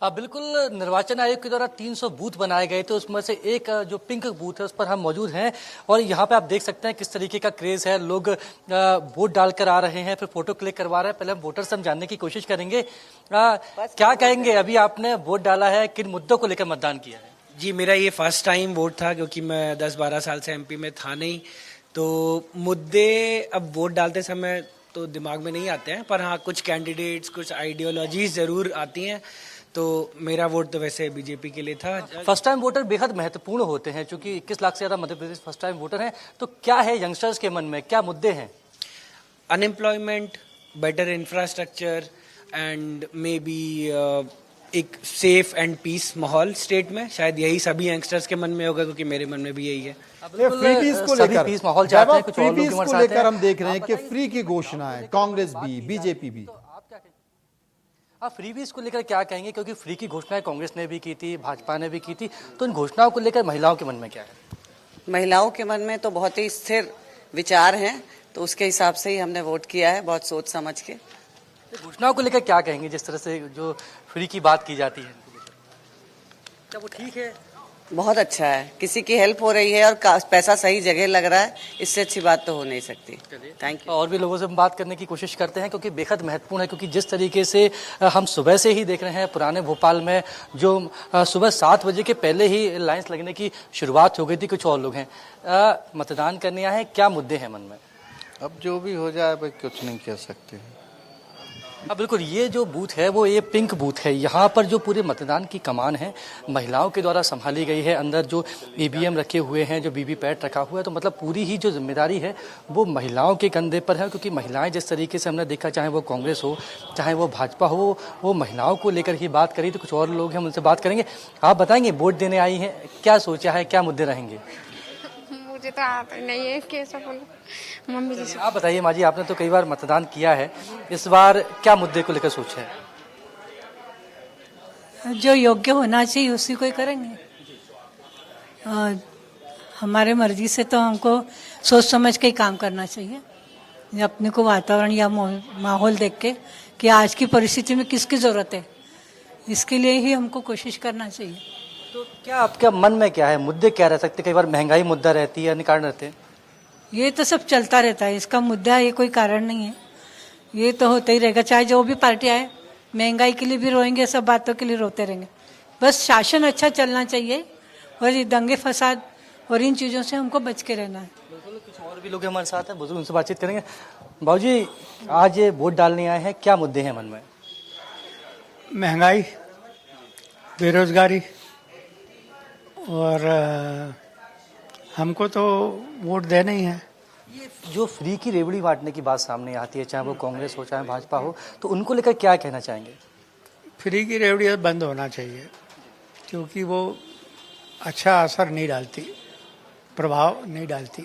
बिल्कुल, निर्वाचन आयोग के द्वारा 300 बूथ बनाए गए थे, उसमें से एक जो पिंक बूथ है उस पर हम मौजूद हैं और यहाँ पे आप देख सकते हैं किस तरीके का क्रेज है। लोग वोट डालकर आ रहे हैं, फिर फोटो क्लिक करवा रहे हैं। पहले हम वोटर से हम जानने की कोशिश करेंगे। क्या कहेंगे, अभी आपने वोट डाला है, किन मुद्दों को लेकर मतदान किया है? जी, मेरा ये फर्स्ट टाइम वोट था क्योंकि मैं 10-12 साल से एमपी में था नहीं, तो मुद्दे अब वोट डालते समय तो दिमाग में नहीं आते हैं, पर हाँ कुछ कैंडिडेट्स, कुछ आइडियोलॉजीज जरूर आती हैं। तो मेरा वोट तो वैसे बीजेपी के लिए था। फर्स्ट टाइम वोटर बेहद महत्वपूर्ण होते हैं, क्योंकि 21 लाख से ज्यादा Madhya Pradesh first time voter हैं। तो क्या है यंगस्टर्स के मन में, क्या मुद्दे हैं? Unemployment, better infrastructure and may be एक सेफ एंड पीस माहौल स्टेट में। शायद यही सभी यंगस्टर्स के मन में होगा, क्योंकि मेरे मन में भी यही है। फ्री पीस को लेकर पीस माहौल चाहते हैं, कुछ और लोग को लेकर हम देख रहे हैं कि फ्री की घोषणा है, कांग्रेस भी, बीजेपी भी। आप फ्रीबीज को लेकर क्या कहेंगे, क्योंकि फ्री की घोषणाएं कांग्रेस ने भी की थी, भाजपा ने भी की थी, तो इन घोषणाओं को लेकर महिलाओं के मन में क्या है? महिलाओं के मन में तो बहुत ही स्थिर विचार हैं, तो उसके हिसाब से ही हमने वोट किया है, बहुत सोच समझ के। घोषणाओं को लेकर क्या कहेंगे, जिस तरह से जो फ्री की बात की जाती है, क्या वो ठीक है? बहुत अच्छा है, किसी की हेल्प हो रही है और पैसा सही जगह लग रहा है, इससे अच्छी बात तो हो नहीं सकती। Thank you. और भी लोगों से हम बात करने की कोशिश करते हैं, क्योंकि बेहद महत्वपूर्ण है, क्योंकि जिस तरीके से हम सुबह से ही देख रहे हैं पुराने भोपाल में, जो सुबह 7 बजे के पहले ही लाइन्स लगने की शुरुआत हो गई थी। कुछ और लोग हैं मतदान करने आए हैं, क्या मुद्दे हैं मन में? अब जो भी हो जाए भाई, कुछ नहीं कह सकते। अब बिल्कुल, ये जो बूथ है वो ये पिंक बूथ है। यहाँ पर जो पूरे मतदान की कमान है महिलाओं के द्वारा संभाली गई है। अंदर जो ईवीएम रखे हुए हैं, जो वीवीपैट रखा हुआ है, तो मतलब पूरी ही जो जिम्मेदारी है वो महिलाओं के कंधे पर है, क्योंकि महिलाएं जिस तरीके से हमने देखा, चाहे वो कांग्रेस हो चाहे वो भाजपा हो, वो महिलाओं को लेकर ही बात करी। तो कुछ और लोग हैं, उनसे बात करेंगे। आप बताएंगे, वोट देने आई हैं, क्या सोचा है, क्या मुद्दे रहेंगे? मुझे तो आता नहीं है, कैसा बोलूं, मम्मी जी से। आप बताइए माँ जी, आपने तो कई बार मतदान किया है, इस बार क्या मुद्दे को लेकर सोचा है? जो योग्य होना चाहिए उसी को ही करेंगे। हमारे मर्जी से तो हमको सोच समझ के ही काम करना चाहिए। अपने को वातावरण या माहौल देख के कि आज की परिस्थिति में किसकी जरूरत है, इसके लिए ही हमको कोशिश करना चाहिए। तो क्या आपके मन में क्या है, मुद्दे क्या रह सकते? कई बार महंगाई मुद्दा रहती है, अन्य कारण रहते हैं। ये तो सब चलता रहता है, इसका मुद्दा ये कोई कारण नहीं है, ये तो होता ही रहेगा। चाहे जो भी पार्टी आए, महंगाई के लिए भी रोएंगे, सब बातों के लिए रोते रहेंगे। बस शासन अच्छा चलना चाहिए और ये दंगे फसाद और इन चीज़ों से हमको बच के रहना है। बिल्कुल, कुछ और भी लोग हमारे साथ हैं, बुजुर्ग, उनसे बातचीत करेंगे। बाबूजी, आज ये वोट डालने आए हैं, क्या मुद्दे हैं मन में? महंगाई, बेरोजगारी और हमको तो वोट देना ही है। ये जो फ्री की रेवड़ी बांटने की बात सामने आती है, चाहे वो कांग्रेस हो चाहे भाजपा हो, तो उनको लेकर क्या कहना चाहेंगे? फ्री की रेवड़ी बंद होना चाहिए, क्योंकि वो अच्छा असर नहीं डालती, प्रभाव नहीं डालती,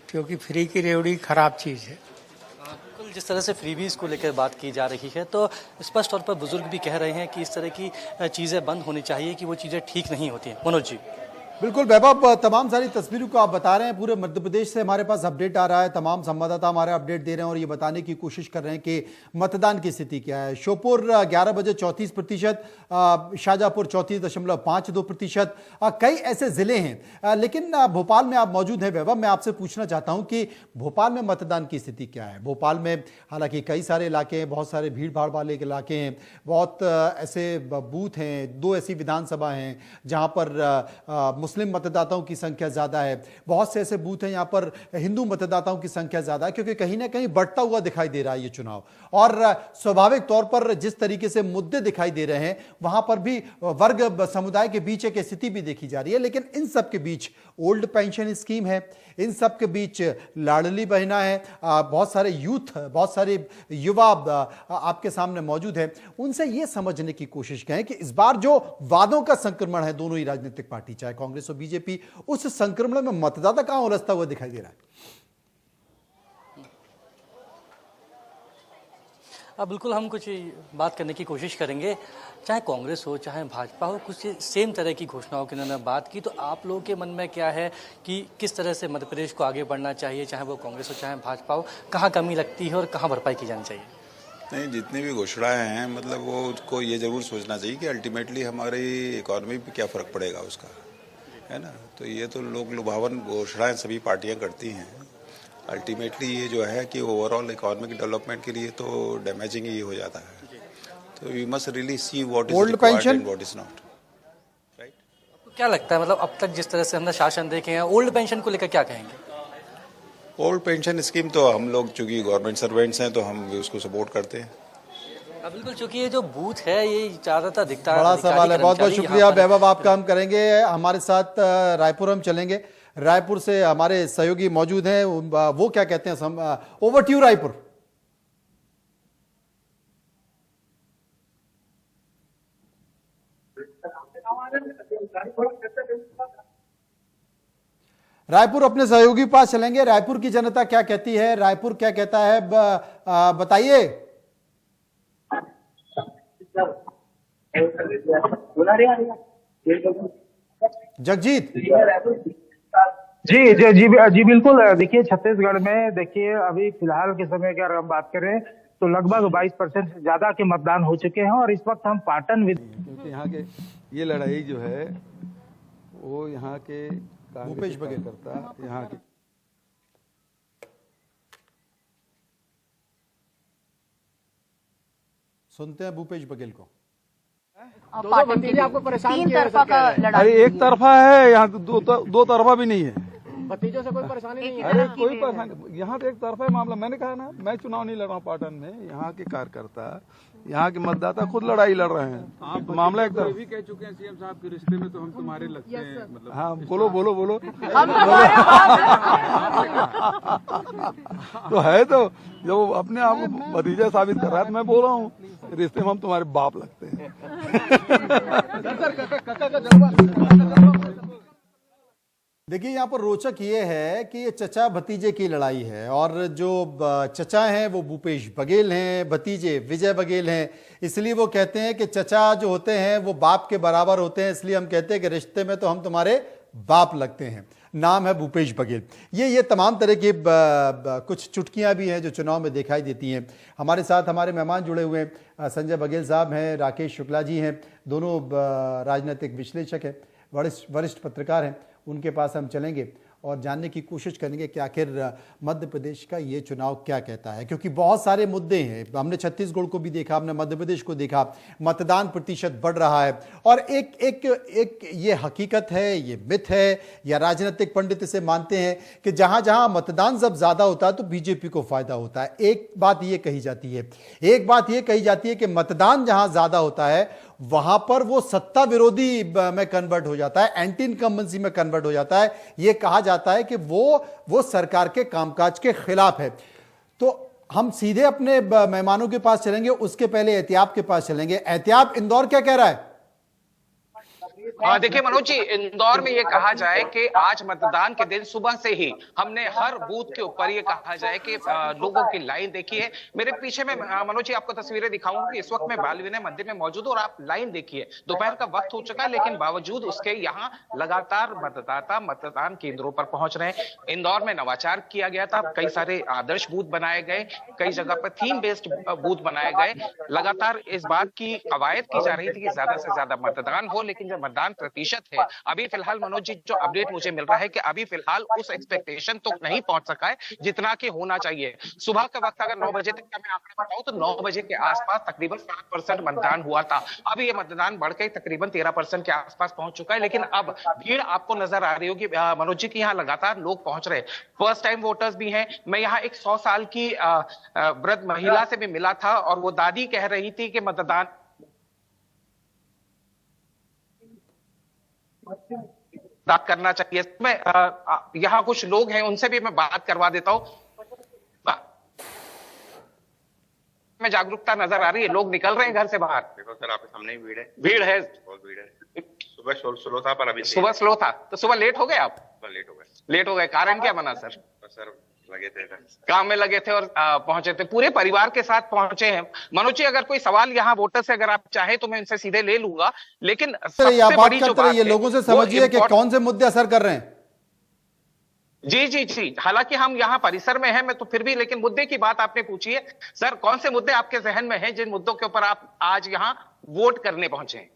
क्योंकि फ्री की रेवड़ी खराब चीज़ है। बिल्कुल, जिस तरह से फ्रीबीज को लेकर बात की जा रही है, तो स्पष्ट तौर पर बुजुर्ग भी कह रहे हैं कि इस तरह की चीज़ें बंद होनी चाहिए, कि वो चीज़ें ठीक नहीं होती हैं। मनोज जी। बिल्कुल वैभव, तमाम सारी तस्वीरों को आप बता रहे हैं, पूरे मध्य प्रदेश से हमारे पास अपडेट आ रहा है, तमाम संवाददाता हमारे अपडेट दे रहे हैं और ये बताने की कोशिश कर रहे हैं कि मतदान की स्थिति क्या है। श्योपुर 11 बजे 34%, शाहजहांपुर 34.52%, कई ऐसे जिले हैं। लेकिन भोपाल में आप मौजूद हैं वैभव, मैं आपसे पूछना चाहता हूं कि भोपाल में मतदान की स्थिति क्या है। भोपाल में हालांकि कई सारे इलाके हैं, बहुत सारे भीड़ भाड़ वाले इलाके हैं, बहुत ऐसे बूथ हैं, 2 ऐसी विधानसभा हैं जहां पर मुस्लिम मतदाताओं की संख्या ज्यादा है, बहुत से ऐसे बूथ हैं यहां पर हिंदू मतदाताओं की संख्या ज्यादा है, क्योंकि कहीं ना कहीं बढ़ता हुआ दिखाई दे रहा है ये चुनाव। और स्वाभाविक तौर पर जिस तरीके से मुद्दे दिखाई दे रहे हैं वहां पर भी वर्ग समुदाय के बीच एक स्थिति भी देखी जा रही है। लेकिन इन सब के बीच ओल्ड पेंशन स्कीम है, इन सब के बीच लाडली बहना है, बहुत सारे यूथ, बहुत सारे युवा आपके सामने मौजूद है। उनसे यह समझने की कोशिश करें कि इस बार जो वादों का संक्रमण है दोनों ही राजनीतिक पार्टी चाहे कांग्रेस और बीजेपी, उस संक्रमण में मतदाता कहां उलझता हुआ दिखाई दे रहा है। अब बिल्कुल हम कुछ बात करने की कोशिश करेंगे, चाहे कांग्रेस हो चाहे भाजपा हो, कुछ सेम तरह की घोषणाओं की उन्होंने बात की। तो आप लोगों के मन में क्या है कि किस तरह से मध्य प्रदेश को आगे बढ़ना चाहिए, चाहे वो कांग्रेस हो चाहे भाजपा हो, कहाँ कमी लगती है और कहाँ भरपाई की जानी चाहिए? नहीं, जितनी भी घोषणाएं हैं, मतलब वो उसको ये जरूर सोचना चाहिए कि अल्टीमेटली हमारी इकोनॉमी पे क्या फर्क पड़ेगा उसका, है ना। तो ये तो लोग लुभावन घोषणाएं सभी पार्टियां करती हैं, अल्टीमेटली ये जो है कि ओवरऑल इकोनॉमिक डेवलपमेंट के लिए तो डैमेजिंग ही हो जाता है। तो we must really see what is required and what is not. Right, क्या लगता है, मतलब अब तक जिस तरह से हमने शासन देखे हैं, ओल्ड पेंशन को लेकर क्या कहेंगे? ओल्ड पेंशन स्कीम तो हम लोग चूंकि गवर्नमेंट सर्वेंट्स हैं तो हम उसको सपोर्ट करते हैं। बिल्कुल, चूंकि ये जो बूथ है ये ज्यादातर दिखता है। बड़ा सवाल है। बहुत बहुत शुक्रिया वैभव, आप काम करेंगे हमारे साथ। रायपुर हम चलेंगे, रायपुर से हमारे सहयोगी मौजूद हैं, वो क्या कहते हैं। Over to you Raipur. Raipur अपने सहयोगी पास चलेंगे, रायपुर की जनता क्या कहती है, रायपुर क्या कहता है, बताइए। जगजीत जी बिल्कुल। देखिए छत्तीसगढ़ में, देखिए अभी फिलहाल के समय की अगर हम बात करें तो लगभग 22% से ज्यादा के मतदान हो चुके हैं और इस वक्त हम पाटन क्योंकि यहाँ के ये लड़ाई जो है वो यहाँ के भूपेश बघेल करता, यहाँ के सुनते हैं भूपेश बघेल को। आपको परेशान अरे एक तरफा है, यहाँ दो तरफा भी नहीं है। भतीजों से कोई परेशानी नहीं है। अरे कोई परेशानी, यहाँ तो एक तरफा है मामला। मैंने कहा ना, मैं चुनाव नहीं लड़ रहा हूँ पाटन में, यहाँ के कार्यकर्ता, यहाँ के मतदाता खुद लड़ाई लड़ रहे हैं। आप मामला एक तरफ भी कह चुके हैं सीएम साहब के रिश्ते में तो हम तुम्हारे लगते हैं, मतलब हाँ बोलो बोलो बोलो तो है, तो जब अपने आप को भतीजा साबित कर रहा है तो मैं बोल रहा हूँ रिश्ते में हम तुम्हारे बाप लगते हैं। देखिए यहाँ पर रोचक ये है कि ये चचा भतीजे की लड़ाई है और जो चचा हैं वो भूपेश बघेल हैं, भतीजे विजय बघेल हैं। इसलिए वो कहते हैं कि चचा जो होते हैं वो बाप के बराबर होते हैं, इसलिए हम कहते हैं कि रिश्ते में तो हम तुम्हारे बाप लगते हैं। नाम है भूपेश बघेल। ये तमाम तरह की कुछ चुटकियां भी हैं जो चुनाव में दिखाई देती हैं। हमारे साथ हमारे मेहमान जुड़े हुए हैं, संजय बघेल साहब हैं, राकेश शुक्ला जी हैं, दोनों राजनीतिक विश्लेषक हैं, वरिष्ठ पत्रकार हैं। उनके पास हम चलेंगे और जानने की कोशिश करेंगे कि आखिर मध्य प्रदेश का ये चुनाव क्या कहता है, क्योंकि बहुत सारे मुद्दे हैं। हमने छत्तीसगढ़ को भी देखा, हमने मध्य प्रदेश को देखा, मतदान प्रतिशत बढ़ रहा है और एक ये हकीकत है, ये मिथ है या राजनीतिक पंडित इसे मानते हैं कि जहां जहां मतदान जब ज्यादा होता है तो बीजेपी को फायदा होता है। एक बात ये कही जाती है कि मतदान जहां ज्यादा होता है वहां पर वो सत्ता विरोधी में कन्वर्ट हो जाता है, एंटी इनकम्बेंसी में कन्वर्ट हो जाता है। यह कहा जाता है कि वो सरकार के कामकाज के खिलाफ है। तो हम सीधे अपने मेहमानों के पास चलेंगे, उसके पहले एहतियाब के पास चलेंगे। एहतियाब, इंदौर क्या कह रहा है? देखिए मनोज जी, इंदौर में ये कहा जाए कि आज मतदान के दिन सुबह से ही हमने हर बूथ के ऊपर ये कहा जाए कि लोगों की लाइन देखिए। मेरे पीछे में मनोज जी आपको तस्वीरें दिखाऊंगी। इस वक्त मैं बाल विनय मंदिर में मौजूद हूं और आप लाइन देखिए। दोपहर का वक्त हो चुका है, लेकिन बावजूद उसके यहाँ लगातार मतदाता मतदान केंद्रों पर पहुंच रहे हैं। इंदौर में नवाचार किया गया था, कई सारे आदर्श बूथ बनाए गए, कई जगह पर थीम बेस्ड बूथ बनाए गए। लगातार इस बात की कवायद की जा रही थी कि ज्यादा से ज्यादा मतदान हो, लेकिन जो मतदान प्रतिशत है अभी फिलहाल मनोज जी जो अपडेट मुझे मिल रहा है कि अभी फिलहाल उस एक्सपेक्टेशन तो नहीं पहुंच सका है जितना कि होना चाहिए। सुबह का वक्त अगर 9 बजे तक का मैं आंकड़ा बताऊं तो 9 बजे के आसपास तकरीबन 7% मतदान हुआ था। अभी ये मतदान बढ़कर तकरीबन 13% के आसपास पहुंच चुका है, लेकिन अब भीड़ आपको नजर आ रही होगी मनोज जी की यहाँ लगातार लोग पहुंच रहे हैं। फर्स्ट टाइम वोटर्स भी हैं। मैं यहाँ एक 100 साल की वृद्ध महिला से भी मिला था और वो दादी कह रही थी कि मतदान करना चाहिए। मैं यहाँ कुछ लोग हैं उनसे भी मैं बात करवा देता हूँ। में जागरूकता नजर आ रही है, लोग निकल रहे हैं घर से बाहर। देखो सर, आपके सामने ही भीड़ है, बहुत भीड़ है। सुबह स्लो था, पर अभी सुबह स्लो था। तो सुबह लेट हो गए आप? लेट हो गए। कारण क्या बना सर? सर लगे थे काम में लगे थे और पहुंचे थे। पूरे परिवार के साथ पहुंचे हैं। मनोज जी, अगर कोई सवाल यहाँ वोटर से अगर आप चाहे तो मैं इनसे सीधे ले लूंगा, लेकिन सबसे बड़ी जो बात है लोगों से समझिए कि कौन से मुद्दे असर कर रहे हैं। जी, हालांकि हम यहाँ परिसर में हैं, मैं तो फिर भी, लेकिन मुद्दे की बात आपने पूछी है। सर, कौन से मुद्दे आपके जहन में हैं जिन मुद्दों के ऊपर आप आज यहाँ वोट करने पहुंचे हैं?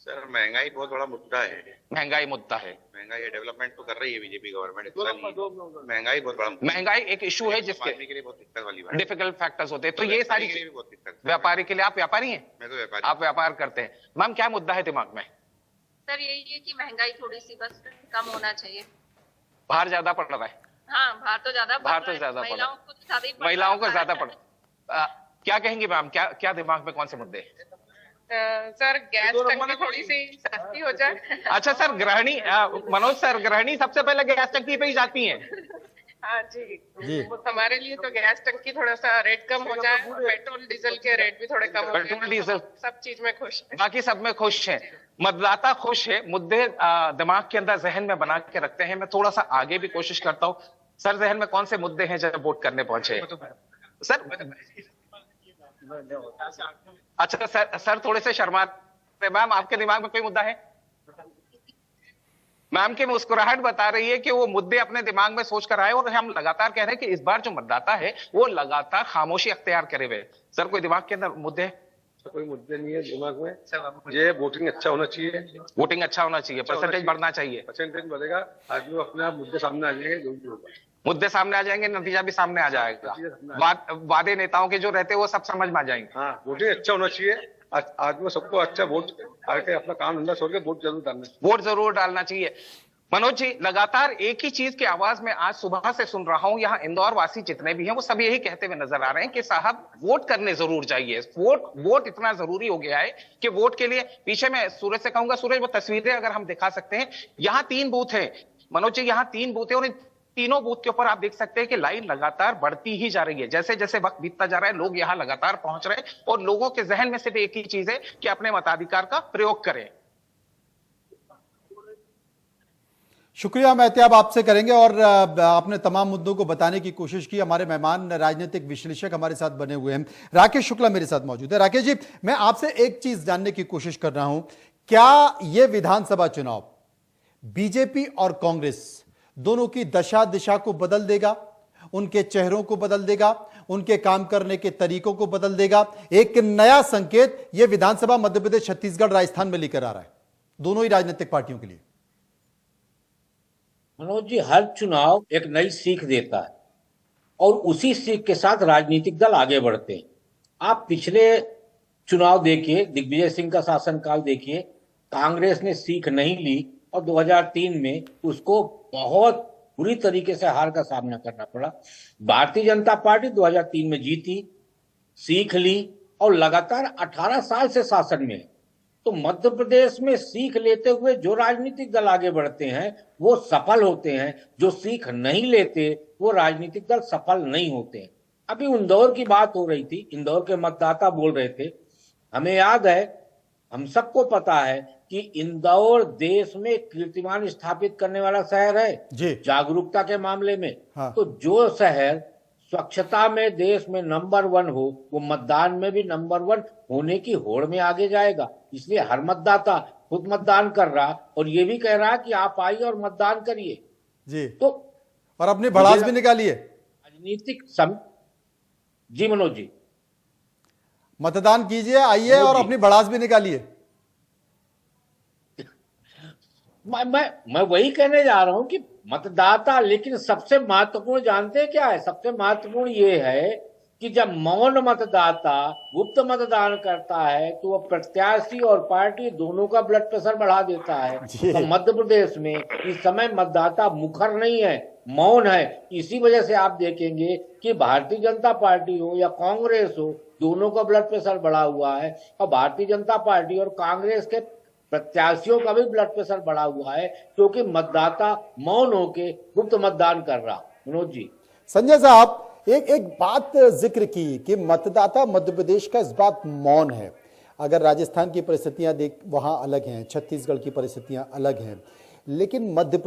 सर, महंगाई बहुत बड़ा मुद्दा है। महंगाई मुद्दा है। महंगाई डेवलपमेंट तो कर रही है बीजेपी गवर्नमेंट, महंगाई बहुत बड़ा, महंगाई एक इशू है जिसके के लिए बहुत दिक्कत वाली बात, डिफिकल्ट फैक्टर्स होते हैं। तो ये सारी भी बहुत दिक्कत। व्यापारी के लिए, आप व्यापारी हैं? मैं तो व्यापारी। आप व्यापार करते हैं। मैम, क्या मुद्दा है दिमाग में? सर, यही है कि महंगाई थोड़ी सी बस कम होना चाहिए। भार ज्यादा पड़ रहा है। हाँ, भार तो ज्यादा पड़ रहा है। महिलाओं को ज्यादा पड़। क्या कहेंगे मैम, क्या दिमाग में कौन से मुद्दे? सर, गैस टंकी थोड़ी सी सस्ती हो जाए। अच्छा सर, गृहिणी मनोज सर, गृहिणी सबसे पहले गैस टंकी पे ही जाती हैं। हाँ जी, हमारे लिए तो गैस टंकी थोड़ा सा रेट कम हो जाए, पेट्रोल डीजल के रेट भी थोड़े कम हो जाए, पेट्रोल डीजल सब चीज में खुश है। बाकी सब में खुश है, मतदाता खुश है। मुद्दे दिमाग के अंदर जहन में बना के रखते हैं। मैं थोड़ा सा आगे भी कोशिश करता हूँ। सर, जहन में कौन से मुद्दे हैं जब वोट करने पहुंचे? सर, अच्छा सर थोड़े से शर्मा। मैम, आपके दिमाग में कोई मुद्दा है? मैम की मुस्कुराहट बता रही है कि वो मुद्दे अपने दिमाग में सोच कर आए और हम लगातार कह रहे हैं कि इस बार जो मतदाता है वो लगातार खामोशी अख्तियार करे हुए। सर, कोई दिमाग के अंदर मुद्दे? कोई मुद्दे नहीं है दिमाग में। ये वोटिंग अच्छा होना चाहिए, वोटिंग अच्छा होना चाहिए, परसेंटेज बढ़ना चाहिए। परसेंटेज बढ़ेगा, आदमी अपने आप मुद्दे सामने आ जाएंगे, जो भी होगा मुद्दे सामने आ जाएंगे, नतीजा भी सामने आ जाएगा। वादे नेताओं के जो रहते हैं वो सब समझ में आ जाएंगे। हाँ, वोटिंग अच्छा होना चाहिए। आदमी सबको अच्छा वोट आके अपना काम धंधा छोड़ के वोट जरूर डालना चाहिए। मनोज जी, लगातार एक ही चीज की आवाज में आज सुबह से सुन रहा हूं, यहाँ इंदौर वासी जितने भी हैं वो सब यही कहते हुए नजर आ रहे हैं कि साहब वोट करने जरूर जाइए। वोट इतना जरूरी हो गया है कि वोट के लिए, पीछे मैं सूरज से कहूंगा, सूरज वो तस्वीरें अगर हम दिखा सकते हैं, यहाँ 3 बूथ है मनोज जी, यहाँ 3 बूथ है और इन तीनों बूथ के ऊपर आप देख सकते हैं कि लाइन लगातार बढ़ती ही जा रही है। जैसे जैसे वक्त बीतता जा रहा है लोग यहाँ लगातार पहुंच रहे हैं और लोगों के जहन में सिर्फ एक ही चीज है कि अपने मताधिकार का प्रयोग करें। शुक्रिया, मैं एहतियाब आपसे करेंगे और आपने तमाम मुद्दों को बताने की कोशिश की। हमारे मेहमान राजनीतिक विश्लेषक हमारे साथ बने हुए हैं। राकेश शुक्ला मेरे साथ मौजूद है। राकेश जी, मैं आपसे एक चीज जानने की कोशिश कर रहा हूं, क्या यह विधानसभा चुनाव बीजेपी और कांग्रेस दोनों की दशा दिशा को बदल देगा, उनके चेहरों को बदल देगा, उनके काम करने के तरीकों को बदल देगा? एक नया संकेत यह विधानसभा मध्य प्रदेश, छत्तीसगढ़, राजस्थान में लेकर आ रहा है दोनों ही राजनीतिक पार्टियों के लिए। मनोज जी, हर चुनाव एक नई सीख देता है और उसी सीख के साथ राजनीतिक दल आगे बढ़ते हैं। आप पिछले चुनाव देखिए, दिग्विजय सिंह का शासनकाल देखिए, कांग्रेस ने सीख नहीं ली और 2003 में उसको बहुत बुरी तरीके से हार का सामना करना पड़ा। भारतीय जनता पार्टी 2003 में जीती, सीख ली और लगातार 18 साल से शासन में है। तो मध्य प्रदेश में सीख लेते हुए जो राजनीतिक दल आगे बढ़ते हैं वो सफल होते हैं, जो सीख नहीं लेते वो राजनीतिक दल सफल नहीं होते हैं। अभी इंदौर की बात हो रही थी, इंदौर के मतदाता बोल रहे थे, हमें याद है, हम सबको पता है कि इंदौर देश में कीर्तिमान स्थापित करने वाला शहर है जागरूकता के मामले में। तो जो शहर स्वच्छता में देश में नंबर 1 हो, वो मतदान में भी नंबर 1 होने की होड़ में आगे जाएगा। इसलिए हर मतदाता खुद मतदान कर रहा और ये भी कह रहा कि आप आइए और मतदान करिए जी। तो और अपनी भड़ास भी निकालिए राजनीतिक जी मनोज जी, मतदान कीजिए, आइए और अपनी भड़ास भी निकालिए। मैं वही कहने जा रहा हूं कि मतदाता, लेकिन सबसे महत्वपूर्ण जानते हैं क्या है? सबसे महत्वपूर्ण ये है कि जब मौन मतदाता गुप्त मतदान करता है तो वह प्रत्याशी और पार्टी दोनों का ब्लड प्रेशर बढ़ा देता है। तो मध्य प्रदेश में इस समय मतदाता मुखर नहीं है, मौन है। इसी वजह से आप देखेंगे कि भारतीय जनता पार्टी हो या कांग्रेस हो, दोनों का ब्लड प्रेशर बढ़ा हुआ है। और भारतीय जनता पार्टी और कांग्रेस के प्रत्याशियों का भी ब्लड प्रेशर बढ़ा हुआ है क्योंकि मतदाता मौन होके गुप्त मतदान कर रहा। मनोज जी, संजय साहब, एक बात जिक्र की कि मतदाता मध्य प्रदेश का इस बात मौन है। अगर राजस्थान की परिस्थितियां देख, वहां अलग हैं, छत्तीसगढ़ की परिस्थितियां अलग हैं, लेकिन मध्य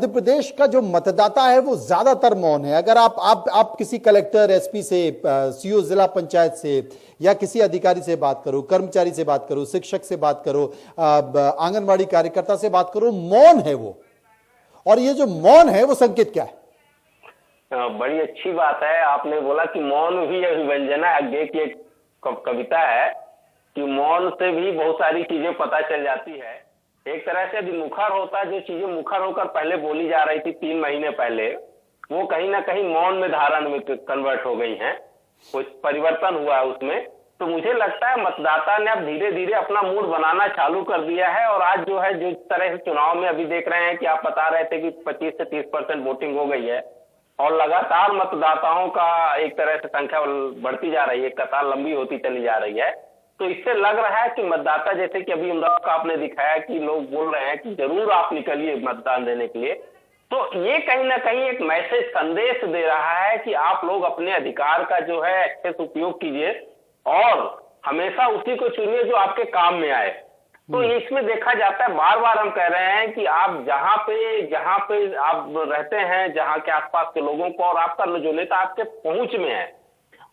प्रदेश का जो मतदाता है वो ज्यादातर मौन है। अगर आप किसी कलेक्टर, एसपी से, सीओ जिला पंचायत से या किसी अधिकारी से बात करो, कर्मचारी से बात करो, शिक्षक से बात करो, आंगनबाड़ी कार्यकर्ता से बात करो, मौन है वो। और ये जो मौन है वो संकेत क्या है? बड़ी अच्छी बात है आपने बोला कि मौन भी अभिव्यंजना। आगे की एक कविता है कि मौन से भी बहुत सारी चीजें पता चल जाती है। एक तरह से यदि मुखर होता, जो चीजें मुखर होकर पहले बोली जा रही थी 3 महीने पहले, वो कहीं ना कहीं मौन में धारण में कन्वर्ट हो गई हैं, कुछ परिवर्तन हुआ है उसमें। तो मुझे लगता है मतदाता ने अब धीरे धीरे अपना मूड बनाना चालू कर दिया है। और आज जो है, जिस तरह से चुनाव में अभी देख रहे हैं कि आप बता रहे थे कि 25 से 30% वोटिंग हो गई है और लगातार मतदाताओं का एक तरह से संख्या बढ़ती जा रही है, कतार लंबी होती चली जा रही है। तो इससे लग रहा है कि मतदाता, जैसे कि अभी इंदौर का आपने दिखाया कि लोग बोल रहे हैं कि जरूर आप निकलिए मतदान देने के लिए, तो ये कहीं ना कहीं एक मैसेज, संदेश दे रहा है कि आप लोग अपने अधिकार का जो है अच्छे से उपयोग कीजिए और हमेशा उसी को चुनिए जो आपके काम में आए। तो इसमें देखा जाता है, बार बार हम कह रहे हैं कि आप जहां पे आप रहते हैं, जहां के आसपास के लोगों को, और आपका जो नेता आपके पहुंच में है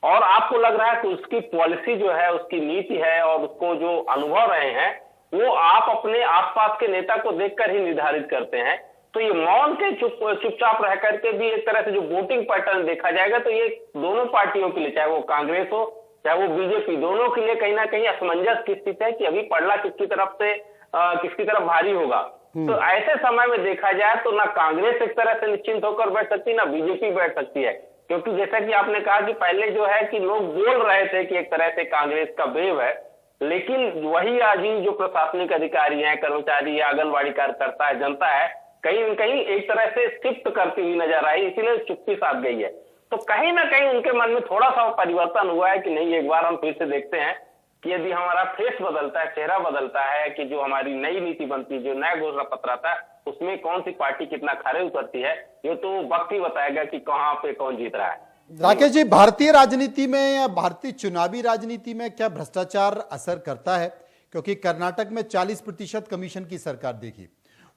और आपको लग रहा है कि उसकी पॉलिसी जो है, उसकी नीति है और उसको जो अनुभव रहे हैं, वो आप अपने आसपास के नेता को देखकर ही निर्धारित करते हैं। तो ये मौन के चुपचाप रह करके भी एक तरह से जो वोटिंग पैटर्न देखा जाएगा, तो ये दोनों पार्टियों के लिए, चाहे वो कांग्रेस हो चाहे वो बीजेपी, दोनों के लिए कहीं ना कहीं असमंजस की स्थिति है कि अभी पड़ला किसकी तरफ भारी होगा। तो ऐसे समय में देखा जाए तो ना कांग्रेस एक तरह से निश्चिंत होकर बैठ सकती, ना बीजेपी बैठ सकती है। क्योंकि जैसा कि आपने कहा कि पहले जो है कि लोग बोल रहे थे कि एक तरह से कांग्रेस का वेव है, लेकिन वही आज जो प्रशासनिक अधिकारी हैं, कर्मचारी है, आंगनबाड़ी कार्यकर्ता है, जनता है, कहीं न कहीं एक तरह से शिफ्ट करती हुई नजर आई, इसीलिए चुप्पी साध गई है। तो कहीं ना कहीं उनके मन में थोड़ा सा परिवर्तन हुआ है कि नहीं, एक बार हम फिर से देखते हैं कि यदि हमारा फेस बदलता है, चेहरा बदलता है, कि जो हमारी नई नीति बनती है, जो नया घोषणा पत्र आता है, उसमें कौन सी पार्टी कितना खरे उतरती है, ये तो वक्त ही बताएगा कि कहां पे कौन जीत रहा है। राकेश जी, भारतीय राजनीति में या भारतीय चुनावी राजनीति में क्या भ्रष्टाचार असर करता है? क्योंकि कर्नाटक में 40% कमीशन की सरकार देखी,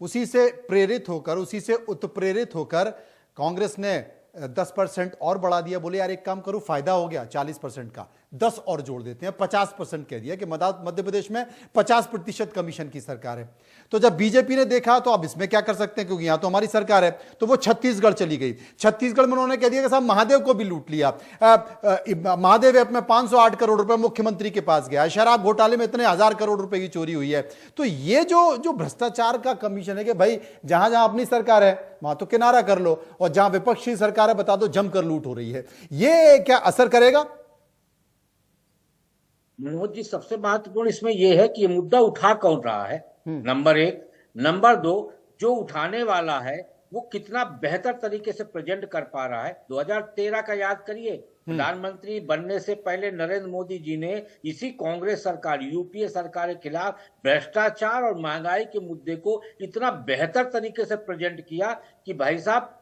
उसी से प्रेरित होकर, उसी से उत्प्रेरित होकर कांग्रेस ने 10% और बढ़ा दिया। बोले यार एक काम करो, फायदा हो गया 40% का, 10 और जोड़ देते हैं, 50% कह दिया कि मध्य प्रदेश में 50% कमीशन की सरकार है। तो जब बीजेपी ने देखा तो अब इसमें क्या कर सकते हैं, क्योंकि यहां तो हमारी सरकार है, तो वो छत्तीसगढ़ चली गई। छत्तीसगढ़ में उन्होंने कह दिया कि साहब महादेव को भी लूट लिया। महादेव ऐप में 508 करोड़ रुपए मुख्यमंत्री के पास गया, शराब घोटाले में इतने 1000 करोड़ रुपए की चोरी हुई है। तो ये जो भ्रष्टाचार का कमीशन है कि भाई जहां जहां अपनी सरकार है वहां तो किनारा कर लो, और जहां विपक्षी सरकार है बता दो जमकर लूट हो रही है, ये क्या असर करेगा? मनोज जी, सबसे महत्वपूर्ण इसमें यह है कि ये मुद्दा उठा कौन रहा है, नंबर 1। नंबर 2, जो उठाने वाला है वो कितना बेहतर तरीके से प्रेजेंट कर पा रहा है। 2013 का याद करिए, प्रधानमंत्री बनने से पहले नरेंद्र मोदी जी ने इसी कांग्रेस सरकार, यूपीए सरकार के खिलाफ भ्रष्टाचार और महंगाई के मुद्दे को इतना बेहतर तरीके से प्रेजेंट किया कि भाई साहब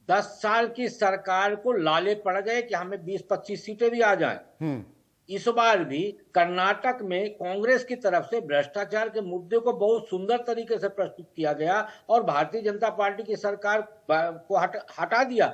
10 साल की सरकार को लाले पड़ गए कि हमें 20-25 सीटें भी आ जाएं। इस बार भी कर्नाटक में कांग्रेस की तरफ से भ्रष्टाचार के मुद्दे को बहुत सुंदर तरीके से प्रस्तुत किया गया और भारतीय जनता पार्टी की सरकार को हटा दिया।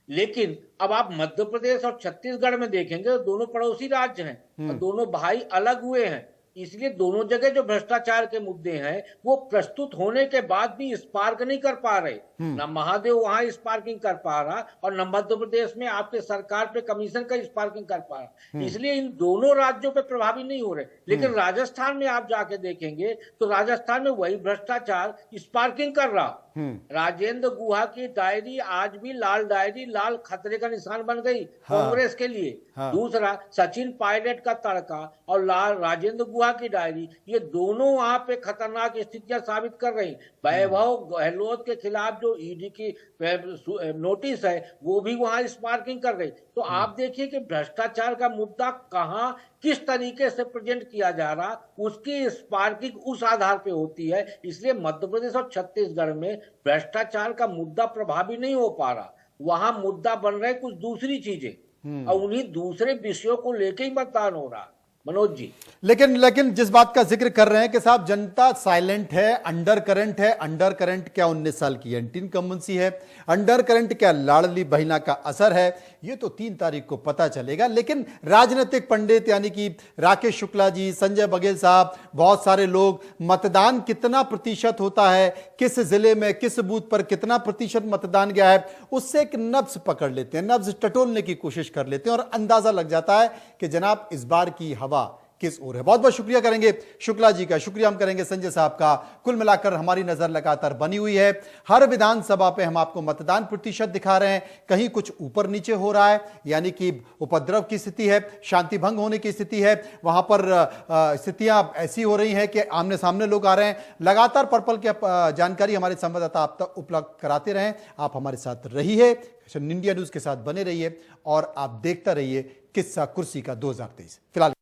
लेकिन अब आप मध्य प्रदेश और छत्तीसगढ़ में देखेंगे तो दोनों पड़ोसी राज्य हैं और दोनों भाई अलग हुए हैं, इसलिए दोनों जगह जो भ्रष्टाचार के मुद्दे हैं वो प्रस्तुत होने के बाद भी स्पार्क नहीं कर पा रहे। न महादेव वहां स्पार्किंग कर पा रहा और न मध्य प्रदेश में आपके सरकार पे कमीशन का स्पार्किंग कर पा रहा, इसलिए इन दोनों राज्यों पे प्रभावी नहीं हो रहे। लेकिन राजस्थान में आप जाके देखेंगे तो राजस्थान में वही भ्रष्टाचार स्पार्किंग कर रहा। राजेंद्र गुहा की डायरी आज भी लाल डायरी, लाल खतरे का निशान बन गई कांग्रेस के लिए। दूसरा सचिन पायलट का तड़का और लाल राजेंद्र गुहा की डायरी, ये दोनों वहां पे खतरनाक स्थितियां साबित कर रही। वैभव गहलोत के खिलाफ जो ईडी की नोटिस है वो भी वहां स्पार्किंग कर गई। तो आप देखिए कि भ्रष्टाचार का मुद्दा कहां किस तरीके से प्रेजेंट किया जा रहा, उसकी स्पार्किंग उस आधार पे होती है। इसलिए मध्य प्रदेश और छत्तीसगढ़ में भ्रष्टाचार का मुद्दा प्रभावी नहीं हो पा रहा, वहां मुद्दा बन रहे कुछ दूसरी चीजें और उन्हीं दूसरे विषयों को लेके ही मतदान हो रहा। मनोज जी, लेकिन जिस बात का जिक्र कर रहे हैं कि साहब जनता साइलेंट है, अंडर करंट है। अंडर करंट क्या 19 साल की एंटी इनकम्बेंसी है, अंडर करंट क्या लाडली बहिना का असर है, ये तो 3 तारीख को पता चलेगा। लेकिन राजनीतिक पंडित यानी कि राकेश शुक्ला जी, संजय बघेल साहब, बहुत सारे लोग मतदान कितना प्रतिशत होता है, किस जिले में किस बूथ पर कितना प्रतिशत मतदान गया है, उससे एक नब्ज पकड़ लेते हैं, नब्ज टटोलने की कोशिश कर लेते हैं और अंदाजा लग जाता है कि जनाब इस बार की हवा किस ओर है। बहुत बहुत शुक्रिया करेंगे शुक्ला जी का, शुक्रिया हम करेंगे संजय साहब का। कुल मिलाकर हमारी नजर लगातार बनी हुई है, हर विधानसभा पे हम आपको मतदान प्रतिशत दिखा रहे हैं, कहीं कुछ ऊपर नीचे हो रहा है, यानी कि उपद्रव की स्थिति है, शांति भंग होने की स्थिति है, वहां पर स्थितियां ऐसी हो रही हैं कि आमने सामने लोग आ रहे हैं। लगातार पर्पल की जानकारी हमारे संवाददाता आप तक उपलब्ध कराते रहें। आप हमारे साथ रहिए, इंडिया न्यूज के साथ बने रहिए और आप देखता रहिए किस्सा कुर्सी का 2023। फिलहाल